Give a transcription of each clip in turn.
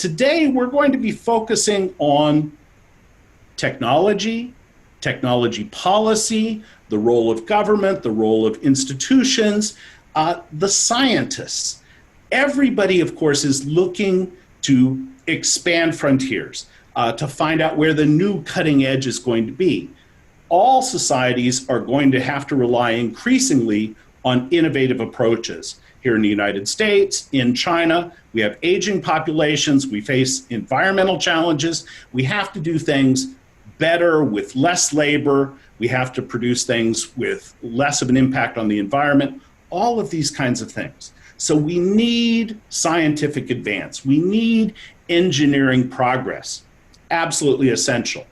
Today, we're going to be focusing on technology, technology policy, the role of government, the role of institutions, the scientists. Everybody, of course, is looking to expand frontiers, to find out where the new cutting edge is going to be. All societies are going to have to rely increasingly on innovative approaches. Here in the United States, in China, we have aging populations, we face environmental challenges, we have to do things better with less labor, we have to produce things with less of an impact on the environment, all of these kinds of things. So we need scientific advance, we need engineering progress, absolutely essential.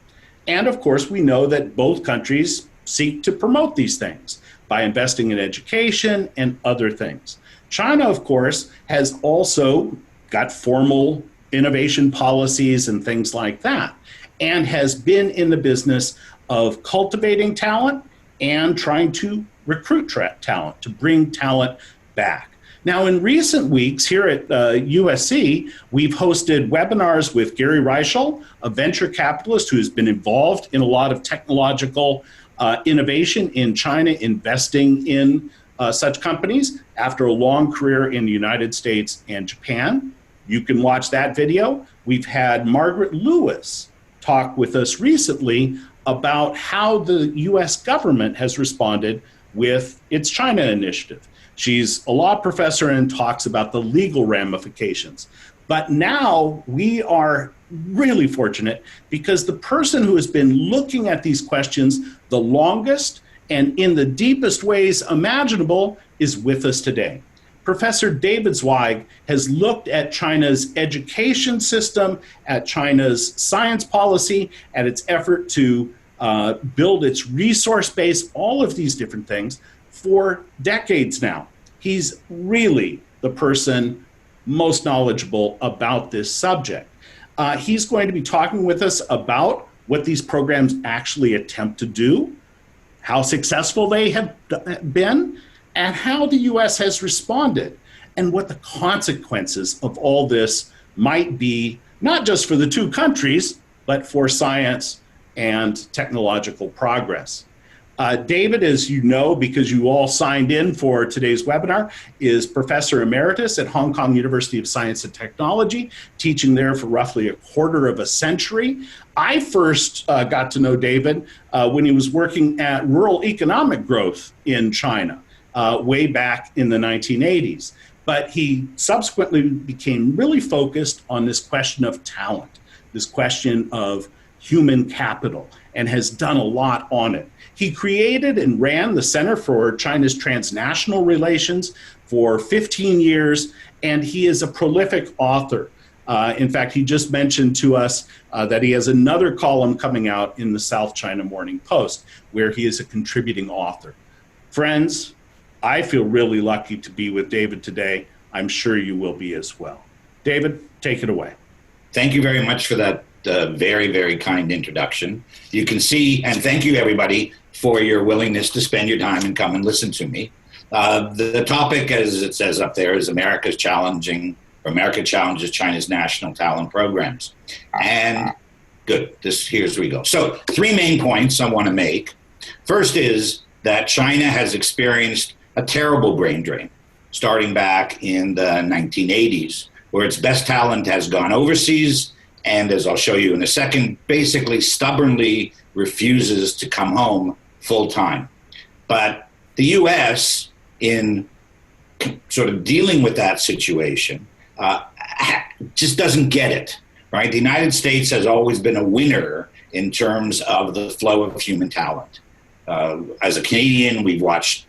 And of course, we know that both countries seek to promote these things by investing in education and other things. China, of course, has also got formal innovation policies and things like that, and has been in the business of cultivating talent and trying to recruit talent, to bring talent back. Now, in recent weeks here at USC, we've hosted webinars with Gary Reichel, a venture capitalist who has been involved in a lot of technological innovation in China, investing in such companies after a long career in the United States and Japan. You can watch that video. We've had Margaret Lewis talk with us recently about how the US government has responded with its China initiative. She's a law professor and talks about the legal ramifications. But now we are really fortunate because the person who has been looking at these questions the longest and in the deepest ways imaginable is with us today. Professor David Zweig has looked at China's education system, at China's science policy, at its effort to build its resource base, all of these different things for decades now. He's really the person most knowledgeable about this subject. He's going to be talking with us about what these programs actually attempt to do, how successful they have been, and how the US has responded, and what the consequences of all this might be, not just for the two countries, but for science and technological progress. David, as you know, because you all signed in for today's webinar, is Professor Emeritus at Hong Kong University of Science and Technology, teaching there for roughly a quarter of a century. I first got to know David when he was working at rural economic growth in China way back in the 1980s. But he subsequently became really focused on this question of talent, this question of human capital, and has done a lot on it. He created and ran the Center for China's Transnational Relations for 15 years, and he is a prolific author. In fact, he just mentioned to us that he has another column coming out in the South China Morning Post, where he is a contributing author. Friends, I feel really lucky to be with David today. I'm sure you will be as well. David, take it away. Thank you very much for that very, very kind introduction. You can see, and thank you everybody for your willingness to spend your time and come and listen to me. The topic, as it says up there, is America challenges China's national talent programs. And good, here's where we go. So 3 main points I want to make. First is that China has experienced a terrible brain drain, starting back in the 1980s, where its best talent has gone overseas, and as I'll show you in a second, basically stubbornly refuses to come home full time. But the US, in sort of dealing with that situation, just doesn't get it, right? The United States has always been a winner in terms of the flow of human talent. As a Canadian, we've watched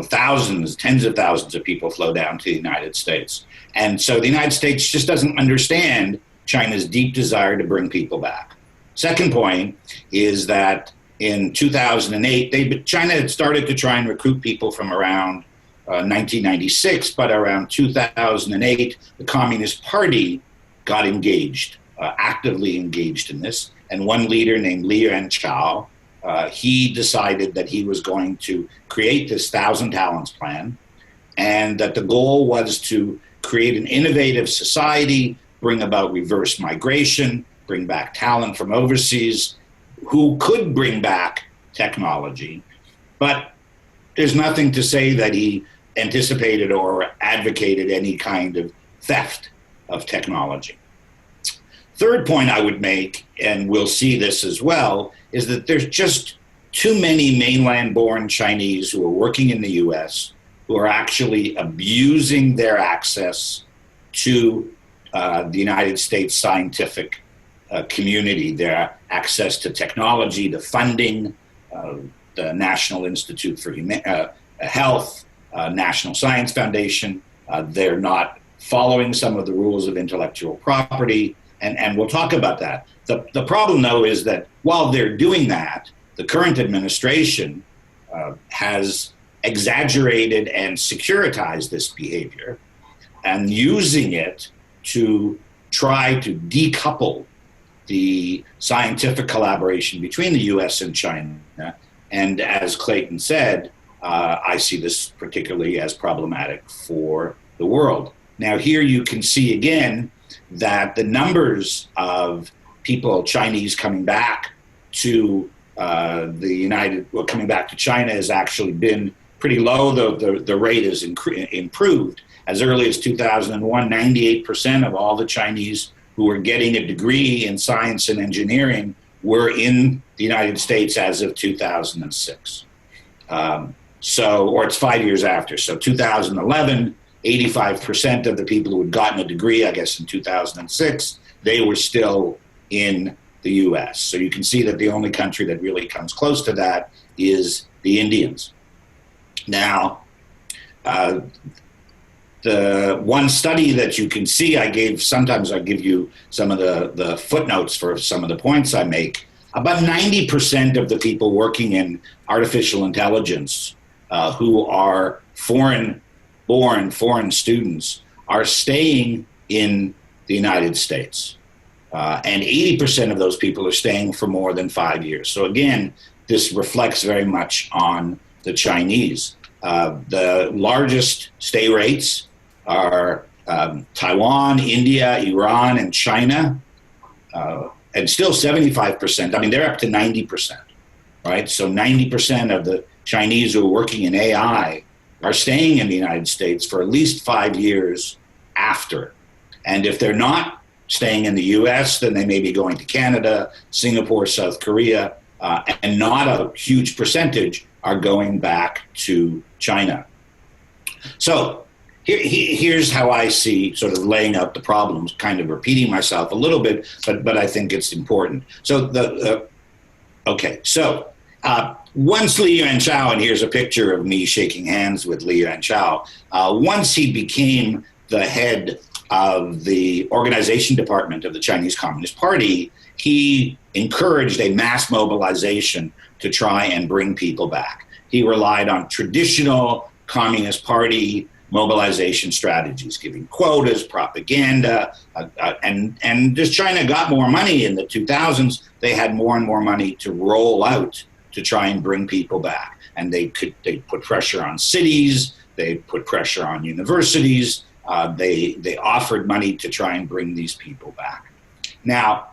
thousands, tens of thousands of people flow down to the United States. And so the United States just doesn't understand China's deep desire to bring people back. Second point is that in 2008, China had started to try and recruit people from around 1996, but around 2008, the Communist Party got engaged, actively engaged in this. And one leader named Li Yuanchao, he decided that he was going to create this 1,000 Talents plan, and that the goal was to create an innovative society bring about reverse migration, bring back talent from overseas, who could bring back technology. But there's nothing to say that he anticipated or advocated any kind of theft of technology. Third point I would make, and we'll see this as well, is that there's just too many mainland-born Chinese who are working in the U.S. who are actually abusing their access to the United States scientific community, their access to technology, to funding, the National Institute for Health, National Science Foundation. They're not following some of the rules of intellectual property, and we'll talk about that. The problem, though, is that while they're doing that, the current administration has exaggerated and securitized this behavior and using it to try to decouple the scientific collaboration between the U.S. and China. And as Clayton said, I see this particularly as problematic for the world. Now, here you can see again that the numbers of people, Chinese, coming back to coming back to China has actually been pretty low, though the rate has improved. As early as 2001, 98% of all the Chinese who were getting a degree in science and engineering were in the United States as of 2006. Or it's 5 years after. So 2011, 85% of the people who had gotten a degree, I guess in 2006, they were still in the U.S. So you can see that the only country that really comes close to that is the Indians. Now, the one study that you can see, sometimes I give you some of the footnotes for some of the points I make. About 90% of the people working in artificial intelligence who are foreign-born, foreign students, are staying in the United States. And 80% of those people are staying for more than 5 years. So again, this reflects very much on the Chinese. The largest stay rates are Taiwan, India, Iran, and China, and still 75%. I mean, they're up to 90%, right? So 90% of the Chinese who are working in AI are staying in the United States for at least 5 years after. And if they're not staying in the U.S., then they may be going to Canada, Singapore, South Korea, and not a huge percentage are going back to China. So here's how I see sort of laying out the problems, kind of repeating myself a little bit, but I think it's important. So once Li Yuanchao, and here's a picture of me shaking hands with Li Yuanchao, once he became the head of the organization department of the Chinese Communist Party, he encouraged a mass mobilization to try and bring people back. He relied on traditional Communist Party mobilization strategies, giving quotas, propaganda, and as China got more money in the 2000s, they had more and more money to roll out to try and bring people back. And they put pressure on cities, they put pressure on universities, they offered money to try and bring these people back. Now,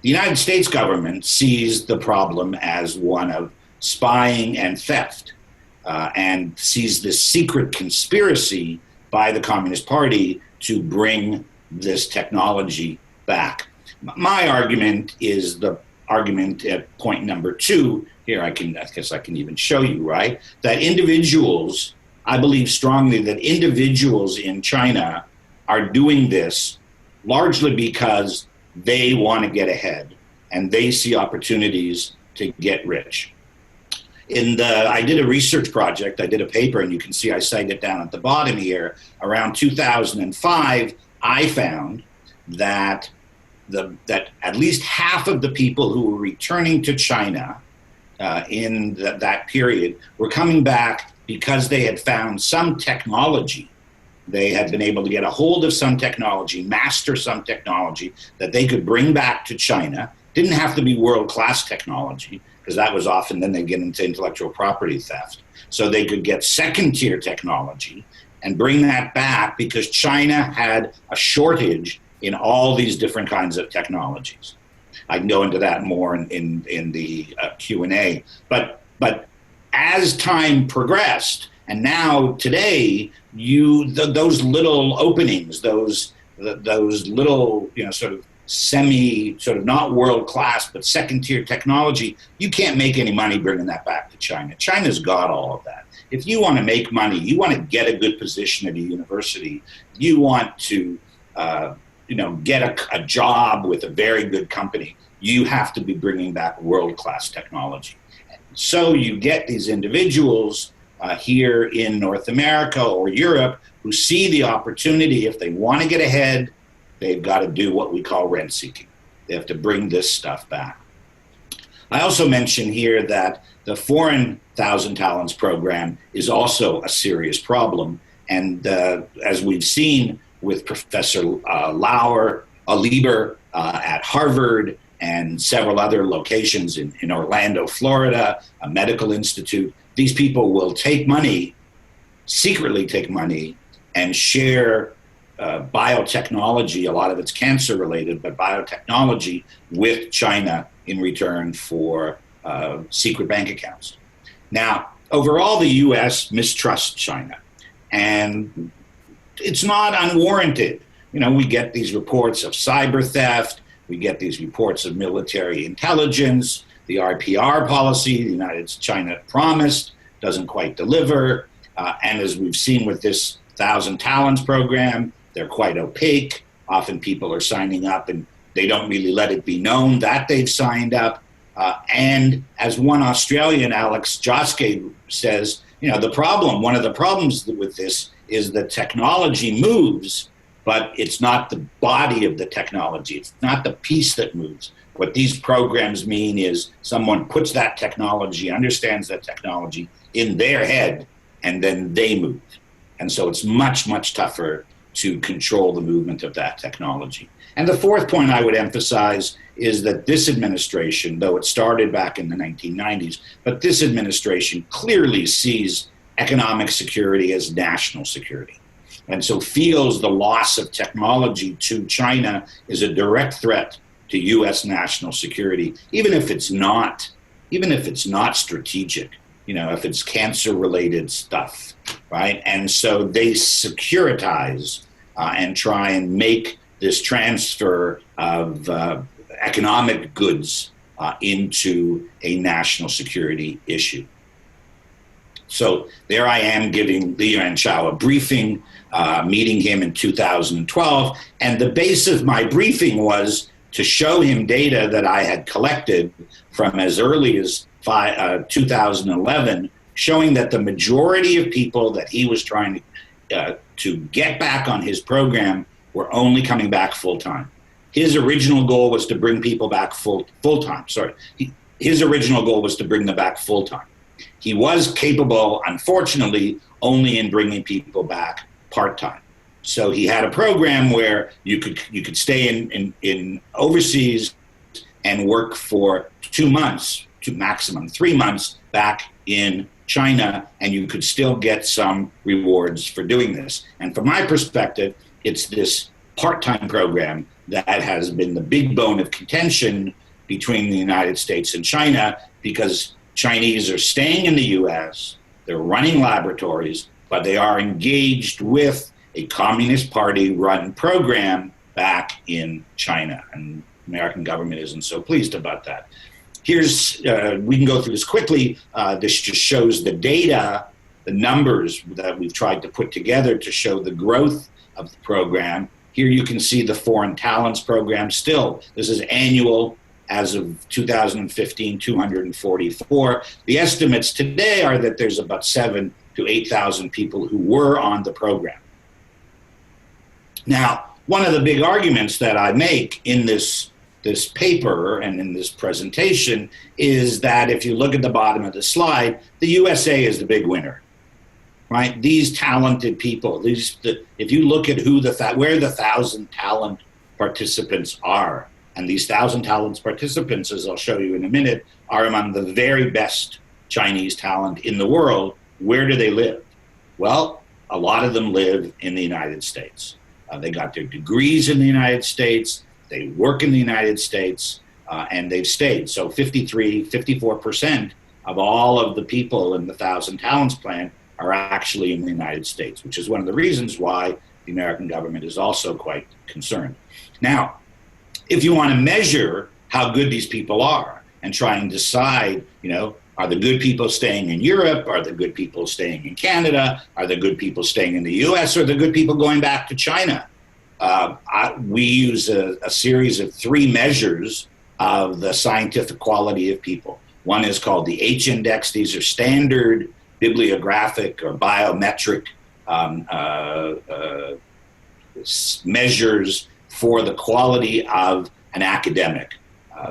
the United States government sees the problem as one of spying and theft, and sees this secret conspiracy by the Communist Party to bring this technology back. My argument is the argument at point number 2. Here, I guess I can even show you, right? That individuals, I believe strongly that individuals in China are doing this largely because they want to get ahead and they see opportunities to get rich. I did a research project, I did a paper, and you can see I cite it down at the bottom here. Around 2005, I found that at least half of the people who were returning to China in that period were coming back because they had found some technology. They had been able to get a hold of some technology, master some technology that they could bring back to China. Didn't have to be world-class technology, because that was often, then they get into intellectual property theft. So they could get second-tier technology and bring that back because China had a shortage in all these different kinds of technologies. I can go into that more in the Q&A. But as time progressed, and now today, those little openings, those little, sort of not world class, but second tier technology, you can't make any money bringing that back to China. China's got all of that. If you want to make money, you want to get a good position at a university, you want to get a job with a very good company, you have to be bringing back world-class technology. So you get these individuals here in North America or Europe who see the opportunity. If they want to get ahead, they've got to do what we call rent seeking. They have to bring this stuff back. I also mentioned here that the Foreign Thousand Talents program is also a serious problem. And as we've seen with Professor Lieber at Harvard and several other locations in Orlando, Florida, a medical institute, these people will take money, secretly take money, and share biotechnology, a lot of it's cancer related, but biotechnology with China in return for secret bank accounts. Now, overall, the US mistrusts China, and it's not unwarranted. We get these reports of cyber theft, we get these reports of military intelligence, the RPR policy, the United China promised, doesn't quite deliver. And as we've seen with this Thousand Talents program, they're quite opaque. Often people are signing up and they don't really let it be known that they've signed up. And as one Australian, Alex Joske, says, one of the problems with this is that technology moves, but it's not the body of the technology. It's not the piece that moves. What these programs mean is someone puts that technology, understands that technology in their head, and then they move. And so it's much, much tougher to control the movement of that technology. And the fourth point I would emphasize is that this administration, though it started back in the 1990s, but this administration clearly sees economic security as national security. And so feels the loss of technology to China is a direct threat to U.S. national security, even if it's not strategic, if it's cancer-related stuff, right? And so they securitize and try and make this transfer of economic goods into a national security issue. So there I am giving Li Yuanchao a briefing, meeting him in 2012, and the base of my briefing was to show him data that I had collected from as early as 2011, showing that the majority of people that he was trying to get back on his program were only coming back full-time. His original goal was to bring people back full-time. His original goal was to bring them back full-time. He was capable, unfortunately, only in bringing people back part-time. So he had a program where you could stay in overseas and work for 2 months to maximum 3 months back in China, and you could still get some rewards for doing this. And from my perspective, it's this part-time program that has been the big bone of contention between the United States and China, because Chinese are staying in the US, they're running laboratories, but they are engaged with a Communist Party-run program back in China. And the American government isn't so pleased about that. Here's, we can go through this quickly. This just shows the data, the numbers that we've tried to put together to show the growth of the program. Here you can see the Foreign Talents program still. This is annual. As of 2015, 244. The estimates today are that there's about 7,000 to 8,000 people who were on the program. Now, one of the big arguments that I make in this paper and in this presentation is that if you look at the bottom of the slide, the USA is the big winner, right? These talented people, if you look at where the 1,000 talent participants are, and these 1,000 talents participants, as I'll show you in a minute, are among the very best Chinese talent in the world. Where do they live? Well, a lot of them live in the United States. They got their degrees in the United States. They work in the United States, and they've stayed. So 54% of all of the people in the 1,000 Talents Plan are actually in the United States, which is one of the reasons why the American government is also quite concerned. Now, if you want to measure how good these people are and try and decide, are the good people staying in Europe? Are the good people staying in Canada? Are the good people staying in the U.S.? Or are the good people going back to China? We use a series of 3 measures of the scientific quality of people. One is called the H index. These are standard bibliographic or biometric measures for the quality of an academic.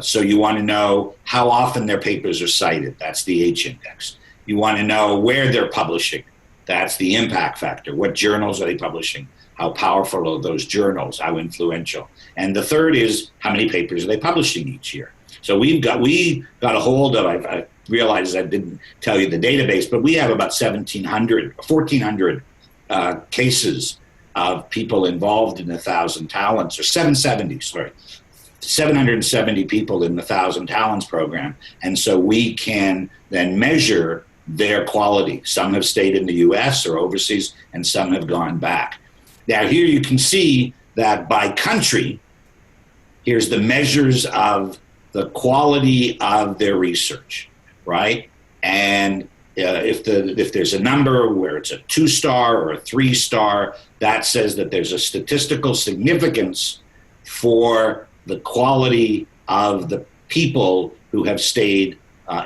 So you want to know how often their papers are cited. That's the H index. You want to know where they're publishing. That's the impact factor. What journals are they publishing? How powerful are those journals? How influential? And the third is how many papers are they publishing each year? So we got a hold of, I realized I didn't tell you the database, but we have about 1,400 cases of people involved in the 1,000 Talents, or 770 people in the 1,000 Talents program. And so we can then measure their quality. Some have stayed in the US or overseas, and some have gone back. Now here you can see that by country, here's the measures of the quality of their research, right? And if there's a number where it's a 2-star or a 3-star, that says that there's a statistical significance for the quality of the people who have stayed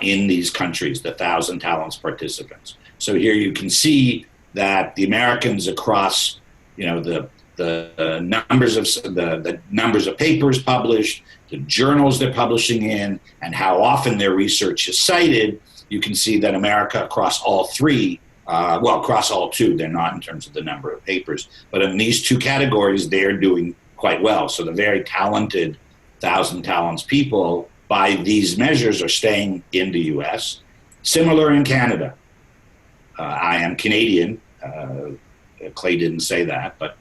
in these countries, the 1,000 Talents participants. So here you can see that the Americans across, the numbers of papers published, the journals they're publishing in, and how often their research is cited. You can see that America across all 3, across all 2, they're not in terms of the number of papers, but in these 2 categories, they're doing quite well. So the very talented 1,000 Talents people, by these measures, are staying in the US. Similar in Canada. I am Canadian. Clay didn't say that, but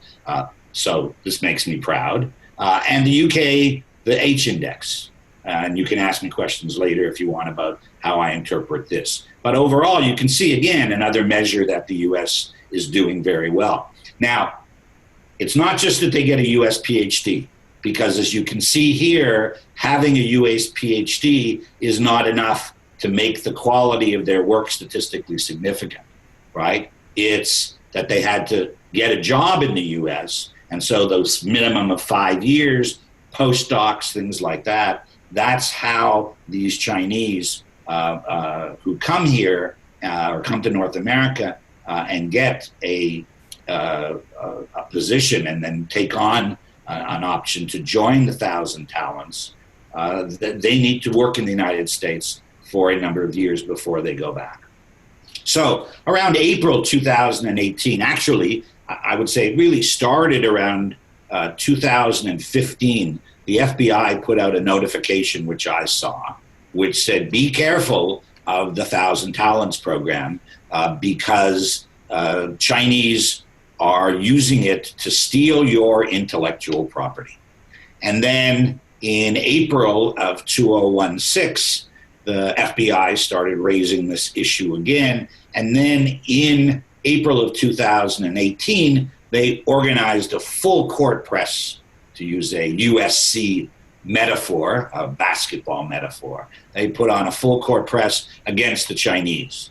so this makes me proud. And the UK, the H index. And you can ask me questions later if you want about how I interpret this. But overall, you can see, again, another measure that the US is doing very well. Now, it's not just that they get a US PhD, because as you can see here, having a US PhD is not enough to make the quality of their work statistically significant, right? It's that they had to get a job in the US, and so those minimum of 5 years, postdocs, things like that, that's how these Chinese who come here or come to North America and get a position and then take on an option to join the 1,000 Talents, they need to work in the United States for a number of years before they go back. So around April 2018, actually, I would say it really started around 2015, the FBI put out a notification, which I saw, which said, be careful of the 1,000 Talents program because Chinese are using it to steal your intellectual property. And then in April of 2016, the FBI started raising this issue again. And then in April of 2018, they organized a full court press, to use a USC metaphor, a basketball metaphor. They put on a full court press against the Chinese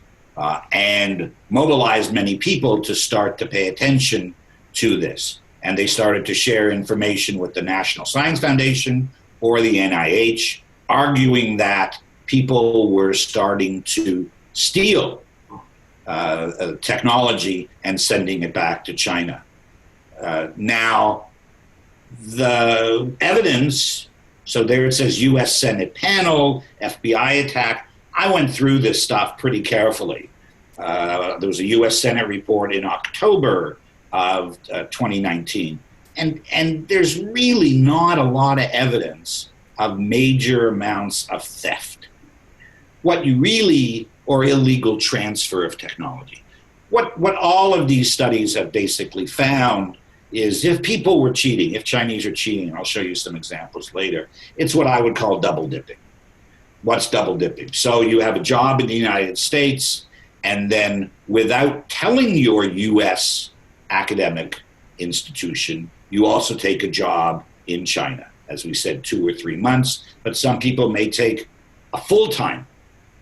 and mobilized many people to start to pay attention to this. And they started to share information with the National Science Foundation or the NIH, arguing that people were starting to steal technology and sending it back to China. Now, the evidence, so there it says U.S. Senate panel, FBI attack. I went through this stuff pretty carefully. There was a U.S. Senate report in October of 2019. And there's really not a lot of evidence of major amounts of theft. What you really, or illegal transfer of technology. What all of these studies have basically found is if people were cheating, if Chinese are cheating, and I'll show you some examples later, it's what I would call double dipping. What's double dipping? So you have a job in the United States, and then without telling your U.S. academic institution, you also take a job in China. As we said, 2 or 3 months, but some people may take a full-time,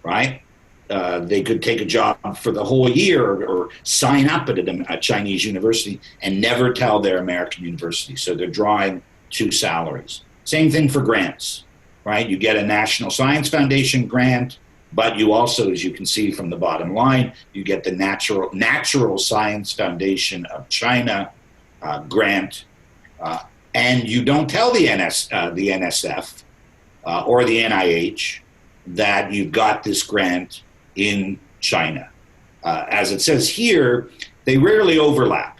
right? They could take a job for the whole year or sign up at a Chinese university and never tell their American university. So they're drawing 2 salaries. Same thing for grants, right? You get a National Science Foundation grant, but you also, as you can see from the bottom line, you get the Natural Science Foundation of China grant, and you don't tell the NSF or the NIH that you've got this grant in China. As it says here, they rarely overlap.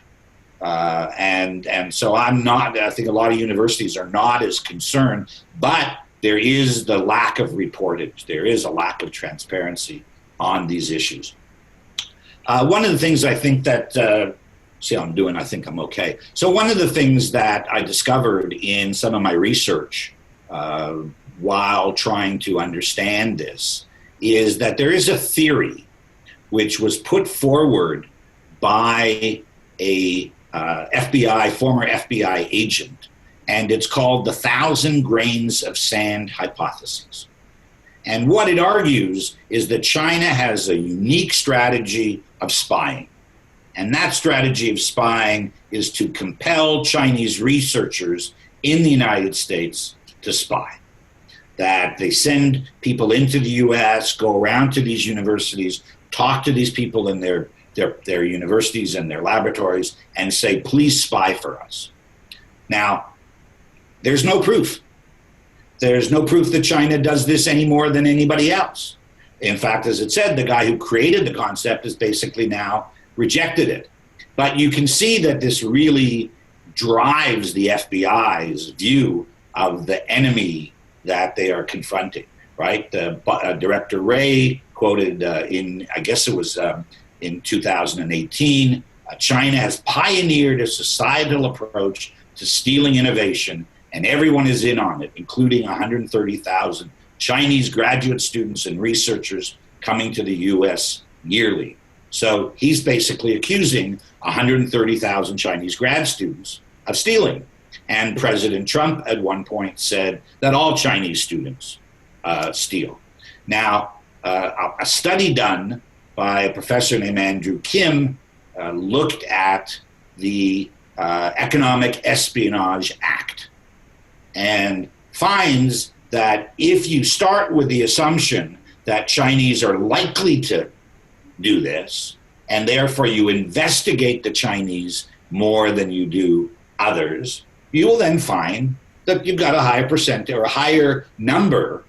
And so I think a lot of universities are not as concerned, but there is the lack of reportage. There is a lack of transparency on these issues. One of the things I think that, see how I'm doing, I think I'm okay. So one of the things that I discovered in some of my research while trying to understand this is that there is a theory which was put forward by a former FBI agent, and it's called the 1,000 grains of sand hypothesis. And what it argues is that China has a unique strategy of spying. And that strategy of spying is to compel Chinese researchers in the United States to spy. That they send people into the U.S., go around to these universities, talk to these people in their universities and their laboratories, and say, please spy for us. Now, there's no proof. There's no proof that China does this any more than anybody else. In fact, as it said, the guy who created the concept has basically now rejected it. But you can see that this really drives the FBI's view of the enemy that they are confronting, right? Director Wray quoted I guess it was in 2018, China has pioneered a societal approach to stealing innovation, and everyone is in on it, including 130,000 Chinese graduate students and researchers coming to the U.S. yearly. So he's basically accusing 130,000 Chinese grad students of stealing. And President Trump at one point said that all Chinese students steal. Now, a study done by a professor named Andrew Kim looked at the Economic Espionage Act and finds that if you start with the assumption that Chinese are likely to do this, and therefore you investigate the Chinese more than you do others, you will then find that you've got a higher percent or a higher number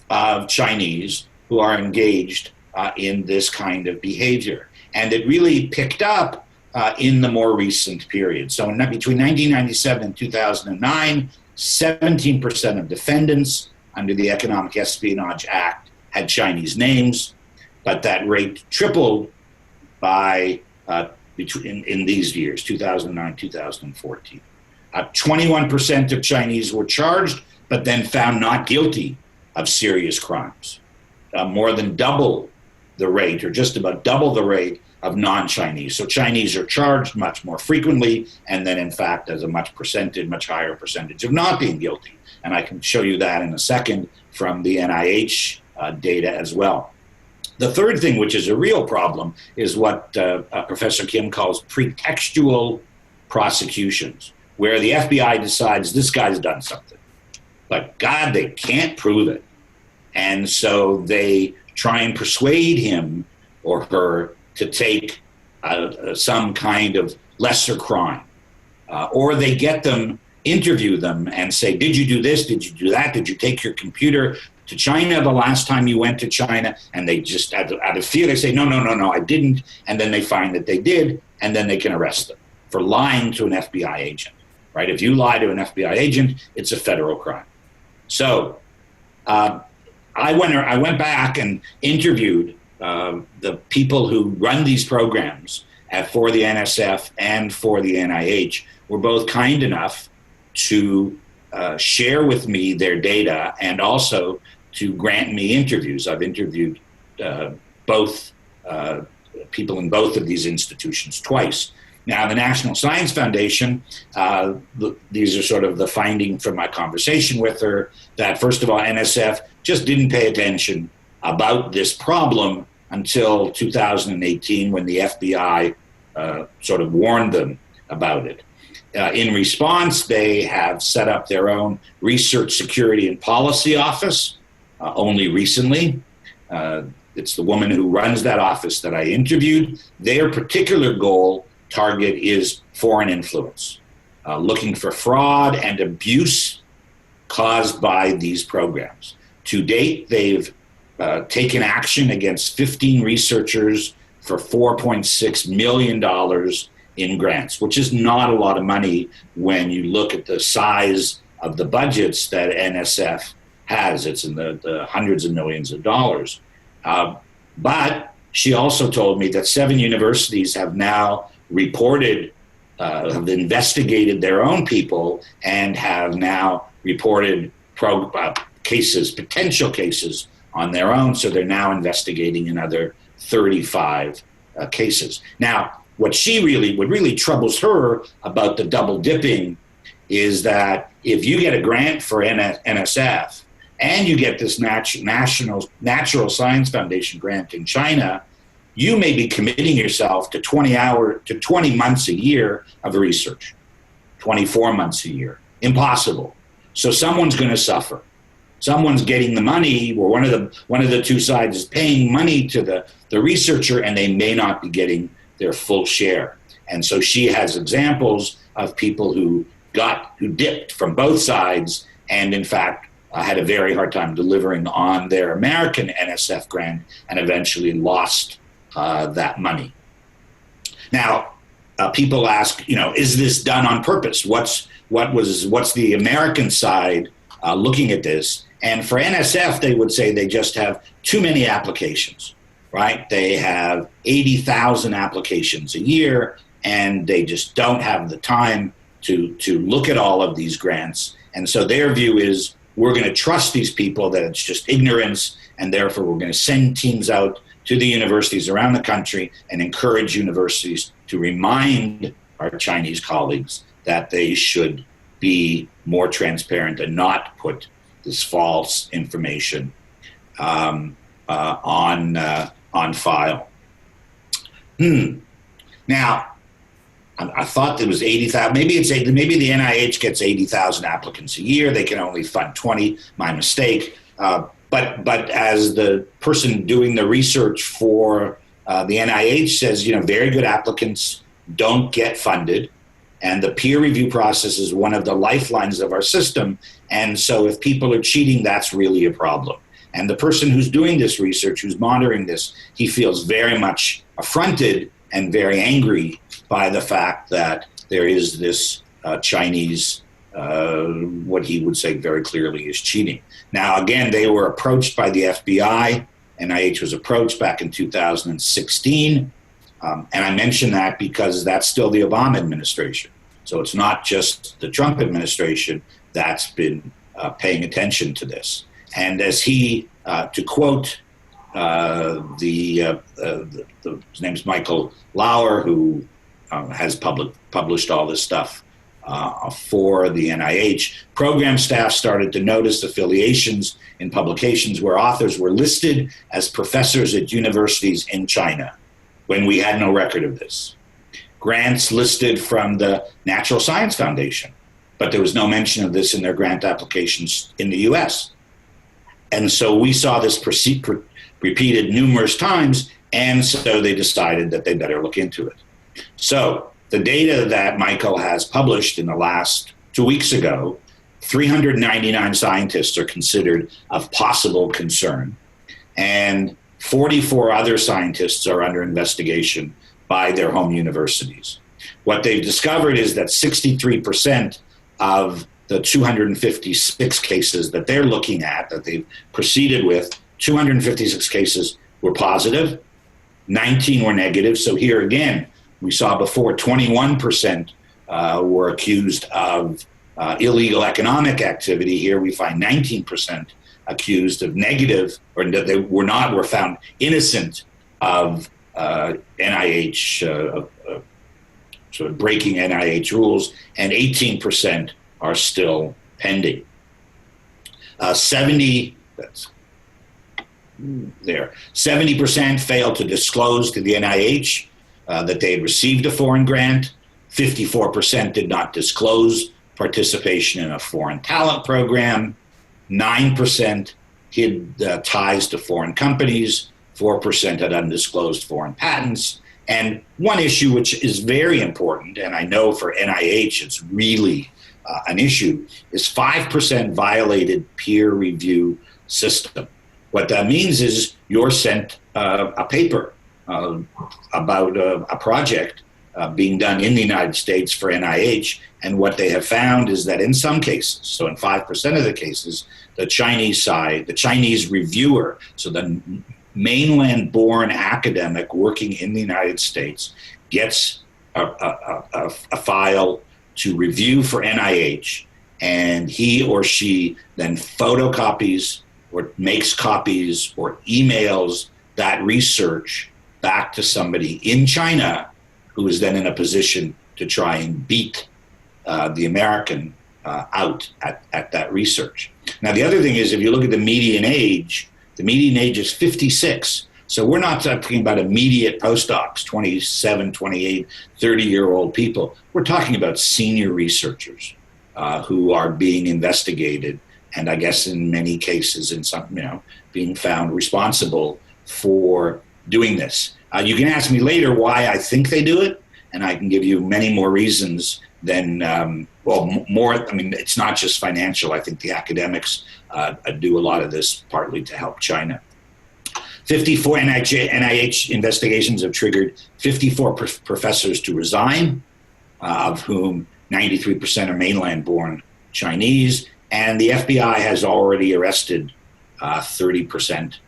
of Chinese who are engaged in this kind of behavior. And it really picked up in the more recent period. So between 1997 and 2009, 17% of defendants under the Economic Espionage Act had Chinese names, but that rate tripled by in these years, 2009, 2014. 21% of Chinese were charged, but then found not guilty of serious crimes. More than double the rate, or just about double the rate of non-Chinese. So Chinese are charged much more frequently, and then in fact there's a much higher percentage of not being guilty. And I can show you that in a second from the NIH data as well. The third thing, which is a real problem, is what Professor Kim calls pretextual prosecutions, where the FBI decides this guy's done something, but God, they can't prove it. And so they try and persuade him or her to take some kind of lesser crime. Or they get them, interview them and say, did you do this? Did you do that? Did you take your computer to China the last time you went to China? And they just, out of fear, they say, no, I didn't. And then they find that they did, and then they can arrest them for lying to an FBI agent, right? If you lie to an FBI agent, it's a federal crime. So I went back and interviewed the people who run these programs for the NSF and for the NIH were both kind enough to share with me their data and also to grant me interviews. I've interviewed both people in both of these institutions twice. Now, the National Science Foundation, these are sort of the finding from my conversation with her, that first of all, NSF just didn't pay attention about this problem until 2018 when the FBI sort of warned them about it. In response, they have set up their own Research Security and Policy Office only recently. It's the woman who runs that office that I interviewed. Their particular target is foreign influence, looking for fraud and abuse caused by these programs. To date, they've taken action against 15 researchers for $4.6 million in grants, which is not a lot of money when you look at the size of the budgets that NSF has. It's in the hundreds of millions of dollars. But she also told me that 7 universities have now reported, have investigated their own people and have now reported potential cases on their own. So they're now investigating another 35 cases. Now, what really troubles her about the double dipping is that if you get a grant for NSF and you get this Natural Science Foundation grant in China, you may be committing yourself to 20 months a year of research, 24 months a year. Impossible. So someone's going to suffer. Someone's getting the money, or one of the two sides is paying money to the researcher, and they may not be getting their full share. And so she has examples of people who dipped from both sides and in fact had a very hard time delivering on their American NSF grant and eventually lost that money. Now, people ask, is this done on purpose? What's the American side looking at this? And for NSF, they would say they just have too many applications, right? They have 80,000 applications a year, and they just don't have the time to look at all of these grants. And so their view is, we're going to trust these people that it's just ignorance, and therefore we're going to send teams out to the universities around the country and encourage universities to remind our Chinese colleagues that they should be more transparent and not put this false information on file. Now, I thought there was 80,000. Maybe the NIH gets 80,000 applicants a year. They can only fund 20. My mistake. But as the person doing the research for the NIH says, very good applicants don't get funded, and the peer review process is one of the lifelines of our system. And so if people are cheating, that's really a problem. And the person who's doing this research, who's monitoring this, he feels very much affronted and very angry by the fact that there is this Chinese, what he would say very clearly is cheating. Now, again, they were approached by the FBI. NIH was approached back in 2016. And I mention that because that's still the Obama administration. So it's not just the Trump administration that's been paying attention to this. And as he, to quote his name's Michael Lauer, who has published all this stuff for the NIH, program staff started to notice affiliations in publications where authors were listed as professors at universities in China when we had no record of this. Grants listed from the Natural Science Foundation, but there was no mention of this in their grant applications in the U.S. And so we saw this repeated numerous times, and so they decided that they better look into it. So the data that Michael has published in the last 2 weeks ago, 399 scientists are considered of possible concern, and 44 other scientists are under investigation by their home universities. What they've discovered is that 63% of the 256 cases that they're looking at, that they've proceeded with, 256 cases were positive, 19 were negative. So here again, we saw before 21% were accused of illegal economic activity. Here we find 19% accused of negative, or that they were found innocent of NIH, sort of breaking NIH rules, and 18% are still pending. 70% failed to disclose to the NIH that they had received a foreign grant. 54% did not disclose participation in a foreign talent program. 9% hid ties to foreign companies. 4% had undisclosed foreign patents. And one issue which is very important, and I know for NIH it's really an issue, is 5% violated peer review system. What that means is you're sent a paper about a project being done in the United States for NIH, and what they have found is that in some cases, so in 5% of the cases, the Chinese side, the Chinese reviewer, so the mainland-born academic working in the United States gets a file to review for NIH, and he or she then photocopies or makes copies or emails that research back to somebody in China who is then in a position to try and beat the American out at that research. Now, the other thing is, if you look at the median age is 56. So we're not talking about immediate postdocs, 27, 28, 30-year-old people. We're talking about senior researchers who are being investigated, and I guess in many cases, in some, being found responsible for doing this. You can ask me later why I think they do it, and I can give you many more reasons than, more. I mean, it's not just financial. I think the academics do a lot of this partly to help China. 54 NIH investigations have triggered 54 professors to resign, of whom 93% are mainland-born Chinese, and the FBI has already arrested 30%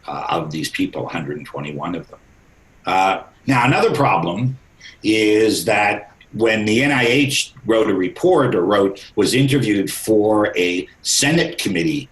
of these people, 121 of them. Now, another problem is that when the NIH wrote a report was interviewed for a Senate committee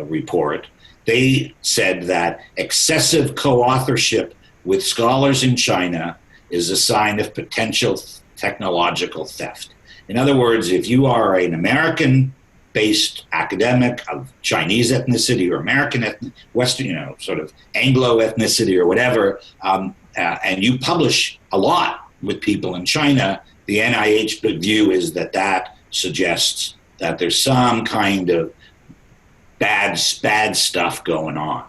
report, they said that excessive co-authorship with scholars in China is a sign of potential technological theft. In other words, if you are an American-based academic of Chinese ethnicity or American Western, sort of Anglo ethnicity or whatever, and you publish a lot with people in China, the NIH view is that suggests that there's some kind of bad stuff going on.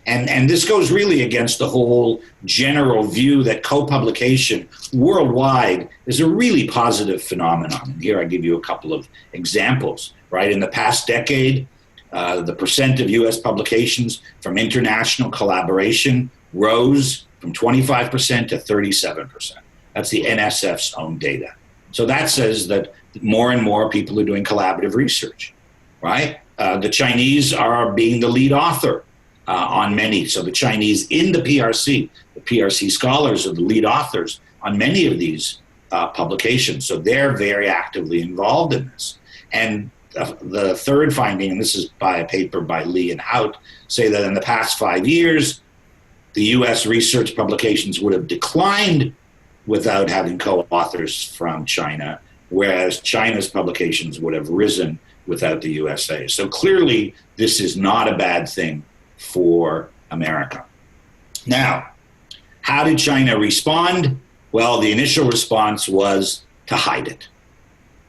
And this goes really against the whole general view that co-publication worldwide is a really positive phenomenon. And here I give you a couple of examples, right? In the past decade, the percent of U.S. publications from international collaboration rose from 25% to 37%. That's the NSF's own data. So that says that more and more people are doing collaborative research, right? The Chinese are being the lead author on many. So the Chinese in the PRC scholars are the lead authors on many of these publications. So they're very actively involved in this. And the third finding, and this is by a paper by Lee and Hout, say that in the past 5 years, the U.S. research publications would have declined without having co-authors from China, whereas China's publications would have risen without the USA. So clearly, this is not a bad thing for America. Now, how did China respond? Well, the initial response was to hide it.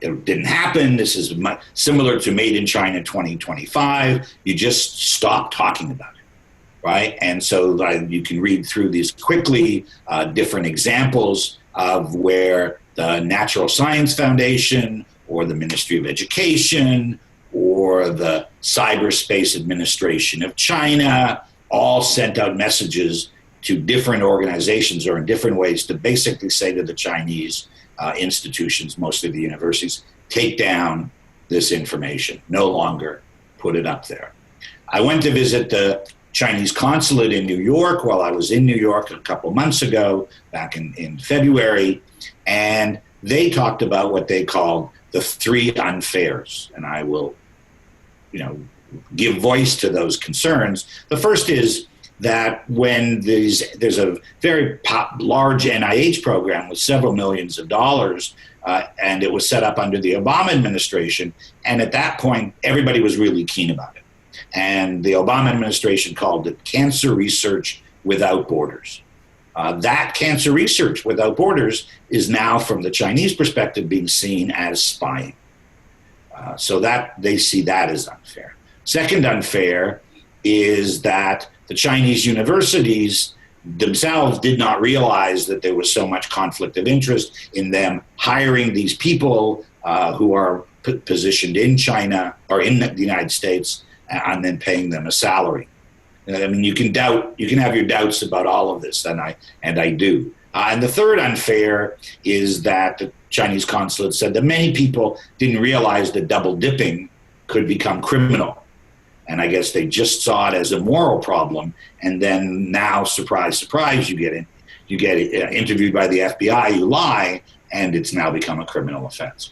It didn't happen. This is similar to Made in China 2025. You just stop talking about it, right? And so you can read through these quickly, different examples of where the Natural Science Foundation or the Ministry of Education or the Cyberspace Administration of China all sent out messages to different organizations or in different ways to basically say to the Chinese institutions, mostly the universities, take down this information, no longer put it up there. I went to visit the Chinese consulate in New York while I was in New York a couple months ago, back in February, and they talked about what they called the three unfairs. And I will, give voice to those concerns. The first is that when there's a very large NIH program with several millions of dollars, and it was set up under the Obama administration, and at that point, everybody was really keen about it. And the Obama administration called it Cancer Research Without Borders. That cancer research without borders is now, from the Chinese perspective, being seen as spying. So that they see that as unfair. Second unfair is that the Chinese universities themselves did not realize that there was so much conflict of interest in them hiring these people who are positioned in China or in the United States and then paying them a salary. I mean, you can have your doubts about all of this, and I do. And the third unfair is that the Chinese consulate said that many people didn't realize that double dipping could become criminal. And I guess they just saw it as a moral problem. And then now, surprise, surprise, you get interviewed by the FBI, you lie, and it's now become a criminal offense.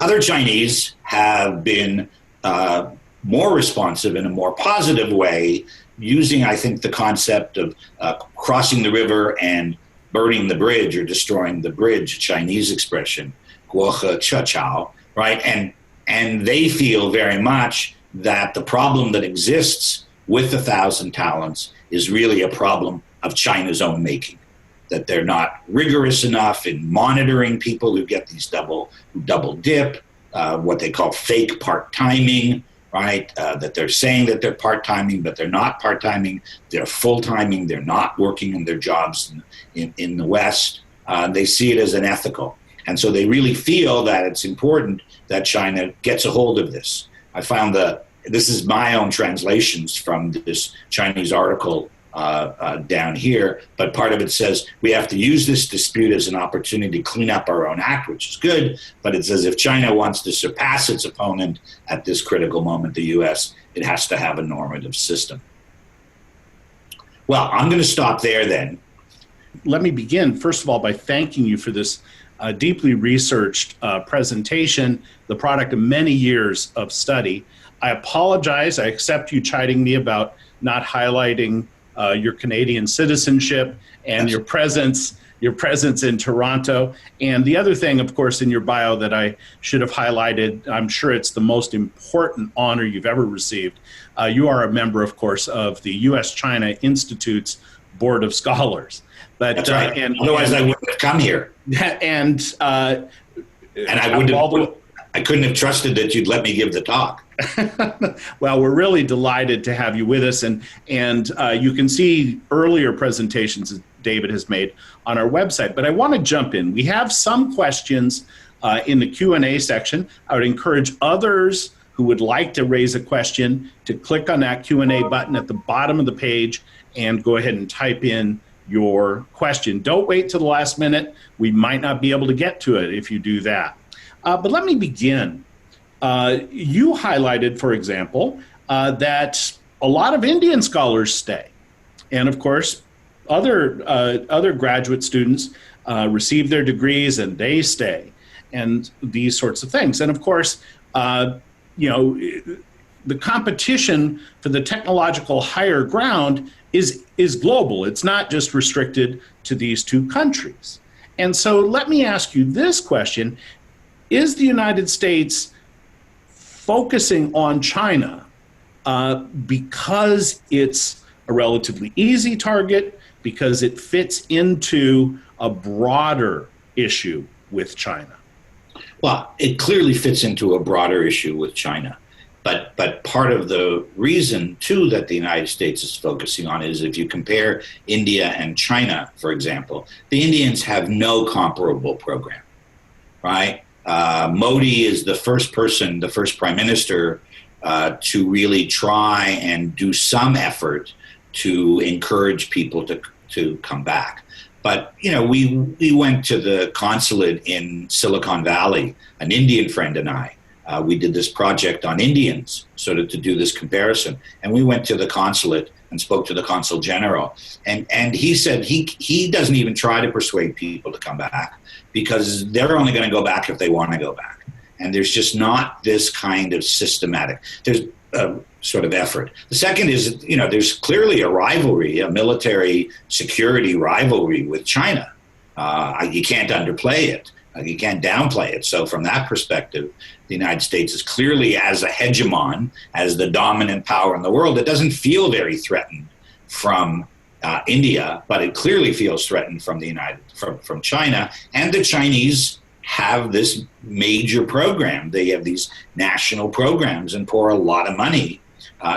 Other Chinese have been more responsive in a more positive way, using, I think, the concept of crossing the river and burning the bridge or destroying the bridge, Chinese expression, guohe chechao, right? And they feel very much that the problem that exists with 1,000 talents is really a problem of China's own making, that they're not rigorous enough in monitoring people who get these double dip, what they call fake part-timing, right? That they're saying that they're part-timing, but they're not part-timing, they're full-timing, they're not working in their jobs in the West. They see it as unethical. And so they really feel that it's important that China gets a hold of this. I found this is my own translations from this Chinese article down here, but part of it says we have to use this dispute as an opportunity to clean up our own act, which is good, but it says if China wants to surpass its opponent at this critical moment, the U.S., it has to have a normative system. Well, I'm going to stop there then. Let me begin, first of all, by thanking you for this deeply researched presentation, the product of many years of study. I apologize. I accept you chiding me about not highlighting your Canadian citizenship and your presence in Toronto. And the other thing, of course, in your bio that I should have highlighted, I'm sure it's the most important honor you've ever received. You are a member, of course, of the U.S. China Institute's Board of Scholars. But, that's right. Otherwise, I wouldn't have come here. And I wouldn't have, I couldn't have trusted that you'd let me give the talk. Well, we're really delighted to have you with us, and you can see earlier presentations that David has made on our website. But I want to jump in. We have some questions in the Q&A section. I would encourage others who would like to raise a question to click on that Q&A button at the bottom of the page and go ahead and type in your question. Don't wait till the last minute. We might not be able to get to it if you do that. But let me begin. You highlighted, for example, that a lot of Indian scholars stay. And of course, other graduate students receive their degrees and they stay, and these sorts of things. And of course, the competition for the technological higher ground is global. It's not just restricted to these two countries. And so let me ask you this question. Is the United States focusing on China because it's a relatively easy target, because it fits into a broader issue with China? Well, it clearly fits into a broader issue with China. But part of the reason, too, that the United States is focusing on is if you compare India and China, for example, the Indians have no comparable program, right? Modi is the first prime minister to really try and do some effort to encourage people to come back. But, we went to the consulate in Silicon Valley, an Indian friend and I, We did this project on Indians, sort of to do this comparison. And we went to the consulate and spoke to the consul general. And he said he doesn't even try to persuade people to come back because they're only going to go back if they want to go back. And there's just not this kind of systematic, there's sort of effort. The second is, there's clearly a rivalry, a military security rivalry with China. You can't underplay it. You can't downplay it. So from that perspective, the United States is clearly, as a hegemon, as the dominant power in the world, it doesn't feel very threatened from India, but it clearly feels threatened from from China. And the Chinese have this major program. They have these national programs and pour a lot of money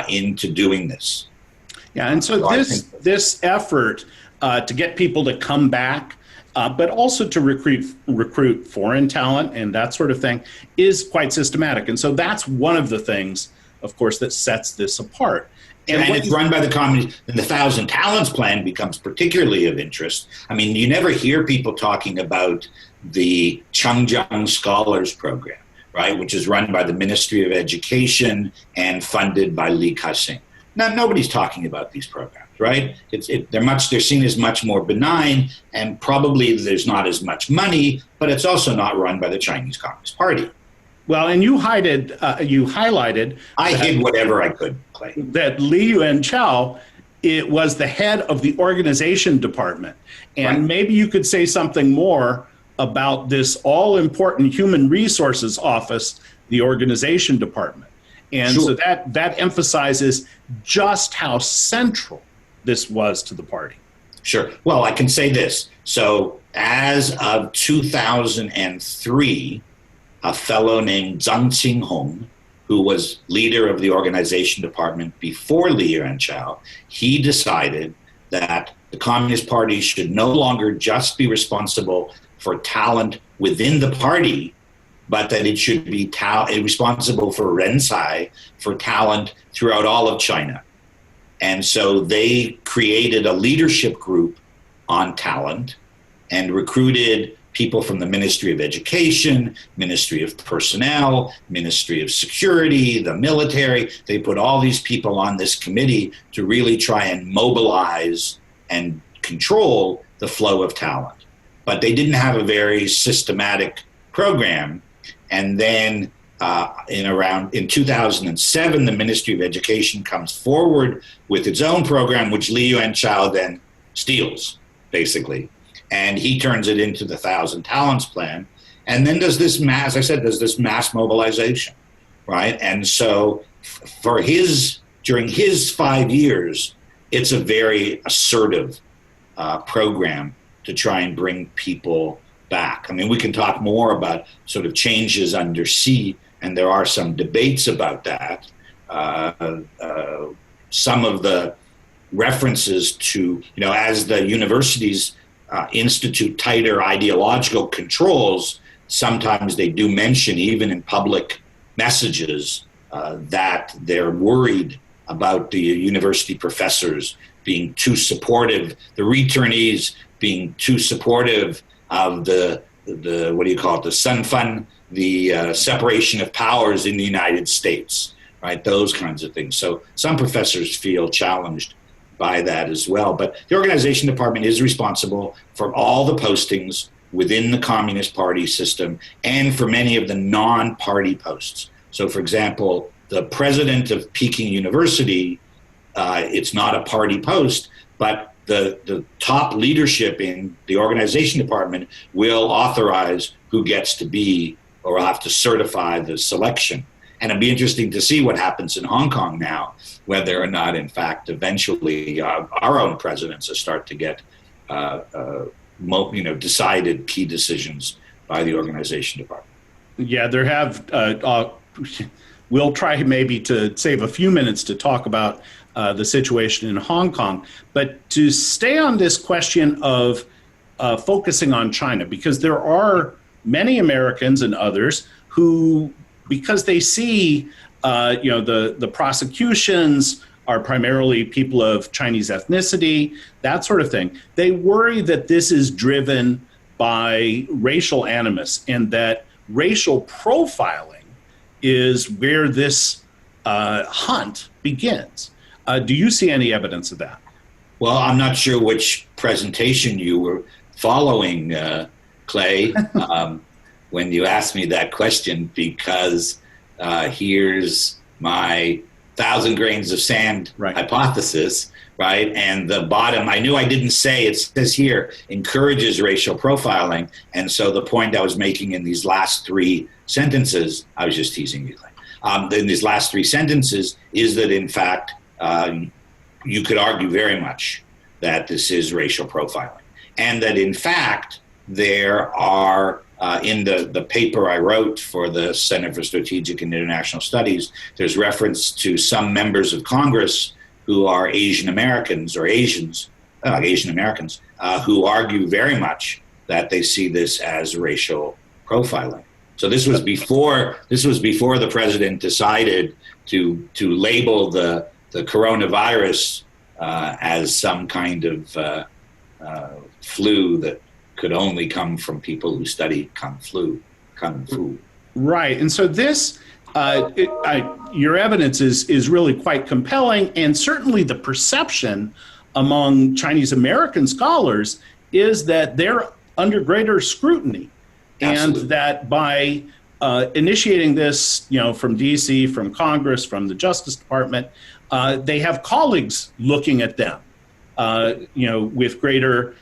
into doing this. Yeah, and so this effort to get people to come back, but also to recruit foreign talent and that sort of thing is quite systematic. And so that's one of the things, of course, that sets this apart. And it's run by the communists. And the 1,000 Talents Plan becomes particularly of interest. I mean, you never hear people talking about the Changjiang Scholars Program, right, which is run by the Ministry of Education and funded by Li Ka-shing. Now, nobody's talking about these programs, right? They're seen as much more benign, and probably there's not as much money, but it's also not run by the Chinese Communist Party. Well, and you highlighted. I hid whatever I could, Clay. That Li Yuanchao, it was the head of the organization department, and right. Maybe you could say something more about this all-important human resources office, the organization department. And sure. So that emphasizes just how central this was to the party. Sure. Well, I can say this. So as of 2003, a fellow named Zhang Qinghong, who was leader of the organization department before Li Yuanchao, he decided that the Communist Party should no longer just be responsible for talent within the party, but that it should be responsible for Rencai, for talent throughout all of China. And so they created a leadership group on talent and recruited people from the Ministry of Education, Ministry of Personnel, Ministry of Security, the military. They put all these people on this committee to really try and mobilize and control the flow of talent. But they didn't have a very systematic program. And then in 2007, the Ministry of Education comes forward with its own program, which Li Yuanchao then steals, basically. And he turns it into the 1,000 Talents Plan, and then does this mass mobilization, right? And so during his 5 years, it's a very assertive program to try and bring people back. I mean, we can talk more about sort of changes under Xi, and there are some debates about that. Some of the references to, as the universities institute tighter ideological controls, sometimes they do mention, even in public messages, that they're worried about the university professors being too supportive, the returnees being too supportive of the the Sun Fund, the separation of powers in the United States, right? Those kinds of things. So some professors feel challenged by that as well. But the organization department is responsible for all the postings within the Communist Party system and for many of the non-party posts. So, for example, the president of Peking University, it's not a party post, but the top leadership in the organization department will authorize who gets to be or will have to certify the selection. And it'd be interesting to see what happens in Hong Kong now, whether or not, in fact, eventually our own presidents will start to get decided key decisions by the organization department. Yeah, there have. We'll try maybe to save a few minutes to talk about the situation in Hong Kong, but to stay on this question of focusing on China, because there are many Americans and others who, because they see, the prosecutions are primarily people of Chinese ethnicity, that sort of thing. They worry that this is driven by racial animus and that racial profiling is where this hunt begins. Do you see any evidence of that? Well, I'm not sure which presentation you were following, Clay, when you asked me that question, because here's my 1,000 grains of sand hypothesis, right? And the bottom, I knew I didn't say, it says here, encourages racial profiling. And so the point I was making in these last three sentences, I was just teasing you, Clay, in these last three sentences is that, in fact, you could argue very much that this is racial profiling. And that, in fact, there are, in the paper I wrote for the Center for Strategic and International Studies, there's reference to some members of Congress who are Asian Americans or Asian Americans, who argue very much that they see this as racial profiling. So this was before the president decided to label the coronavirus as some kind of flu that could only come from people who study kung fu. Right, and so this, your evidence is really quite compelling, and certainly the perception among Chinese American scholars is that they're under greater scrutiny. Absolutely. And that by initiating this, from DC, from Congress, from the Justice Department, they have colleagues looking at them, with greater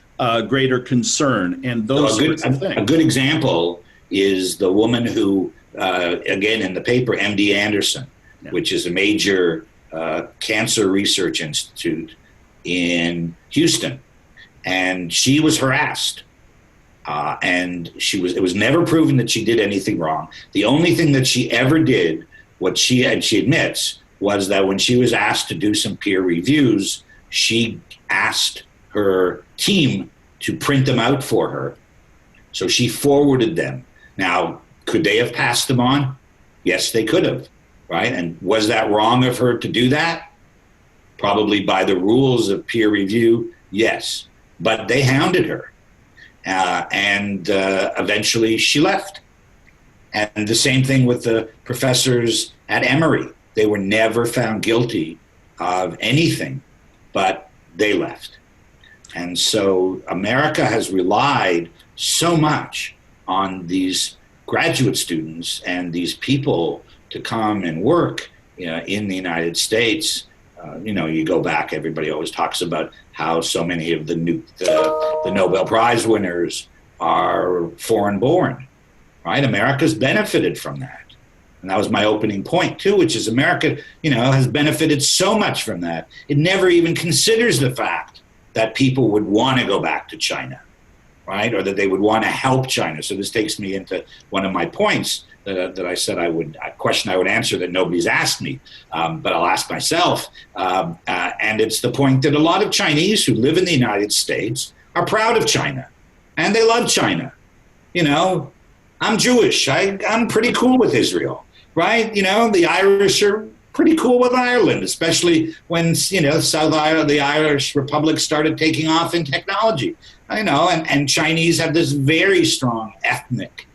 concern and those sorts of things. A good example is the woman who, again, in the paper, MD Anderson, which is a major cancer research institute in Houston, and she was harassed. And it was never proven that she did anything wrong. The only thing that she ever did, she admits, was that when she was asked to do some peer reviews, she asked her team to print them out for her. So she forwarded them. Now, could they have passed them on? Yes, they could have, right? And was that wrong of her to do that? Probably by the rules of peer review, yes. But they hounded her. And eventually she left. And the same thing with the professors at Emory. They were never found guilty of anything, but they left. And so America has relied so much on these graduate students and these people to come and work in the United States. You go back, everybody always talks about how so many of the Nobel Prize winners are foreign born, right? America's benefited from that. And that was my opening point too, which is America, has benefited so much from that. It never even considers the fact that people would want to go back to China, right? Or that they would want to help China. So this takes me into one of my points that I said a question I would answer that nobody's asked me, but I'll ask myself. And it's the point that a lot of Chinese who live in the United States are proud of China and they love China. I'm Jewish. I'm pretty cool with Israel, right? The Irish are pretty cool with Ireland, especially when, South Ireland, the Irish Republic started taking off in technology. And Chinese have this very strong ethnic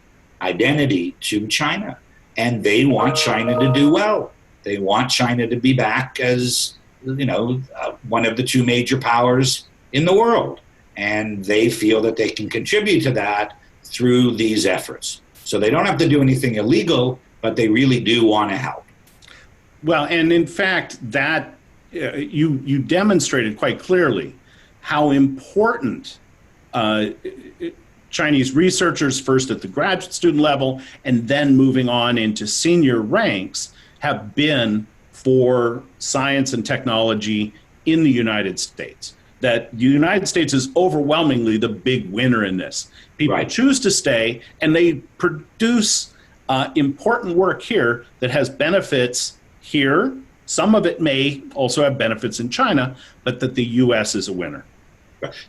identity to China, and they want China to do well. They want China to be back as, one of the two major powers in the world. And they feel that they can contribute to that through these efforts. So they don't have to do anything illegal, but they really do want to help. Well, and in fact, that you demonstrated quite clearly how important Chinese researchers, first at the graduate student level and then moving on into senior ranks, have been for science and technology in the United States. That the United States is overwhelmingly the big winner in this. People choose to stay, and they produce important work here that has benefits here. Some of it may also have benefits in China, but that the U.S. is a winner.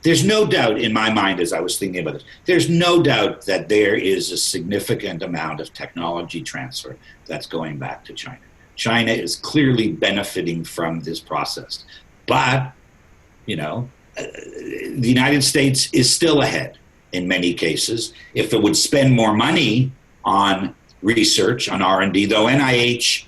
There's no doubt in my mind, as I was thinking about this, there's no doubt that there is a significant amount of technology transfer that's going back to China. China is clearly benefiting from this process. But, the United States is still ahead in many cases. If it would spend more money on research, on R&D, though NIH,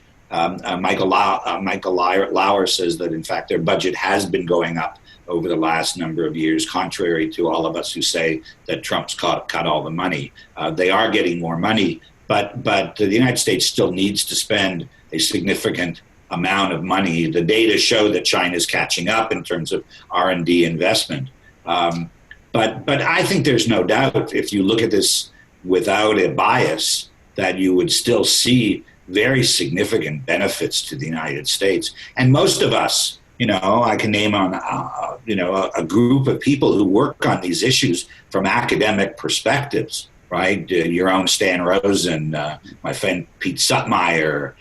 Michael Lauer says that, in fact, their budget has been going up over the last number of years, contrary to all of us who say that Trump's cut all the money. They are getting more money, but the United States still needs to spend a significant amount of money. The data show that China's catching up in terms of R&D investment. But I think there's no doubt, if you look at this without a bias, that you would still see very significant benefits to the United States. And most of us, I can name on, a group of people who work on these issues from academic perspectives, right? Your own Stan Rosen, my friend Pete Suttmeyer,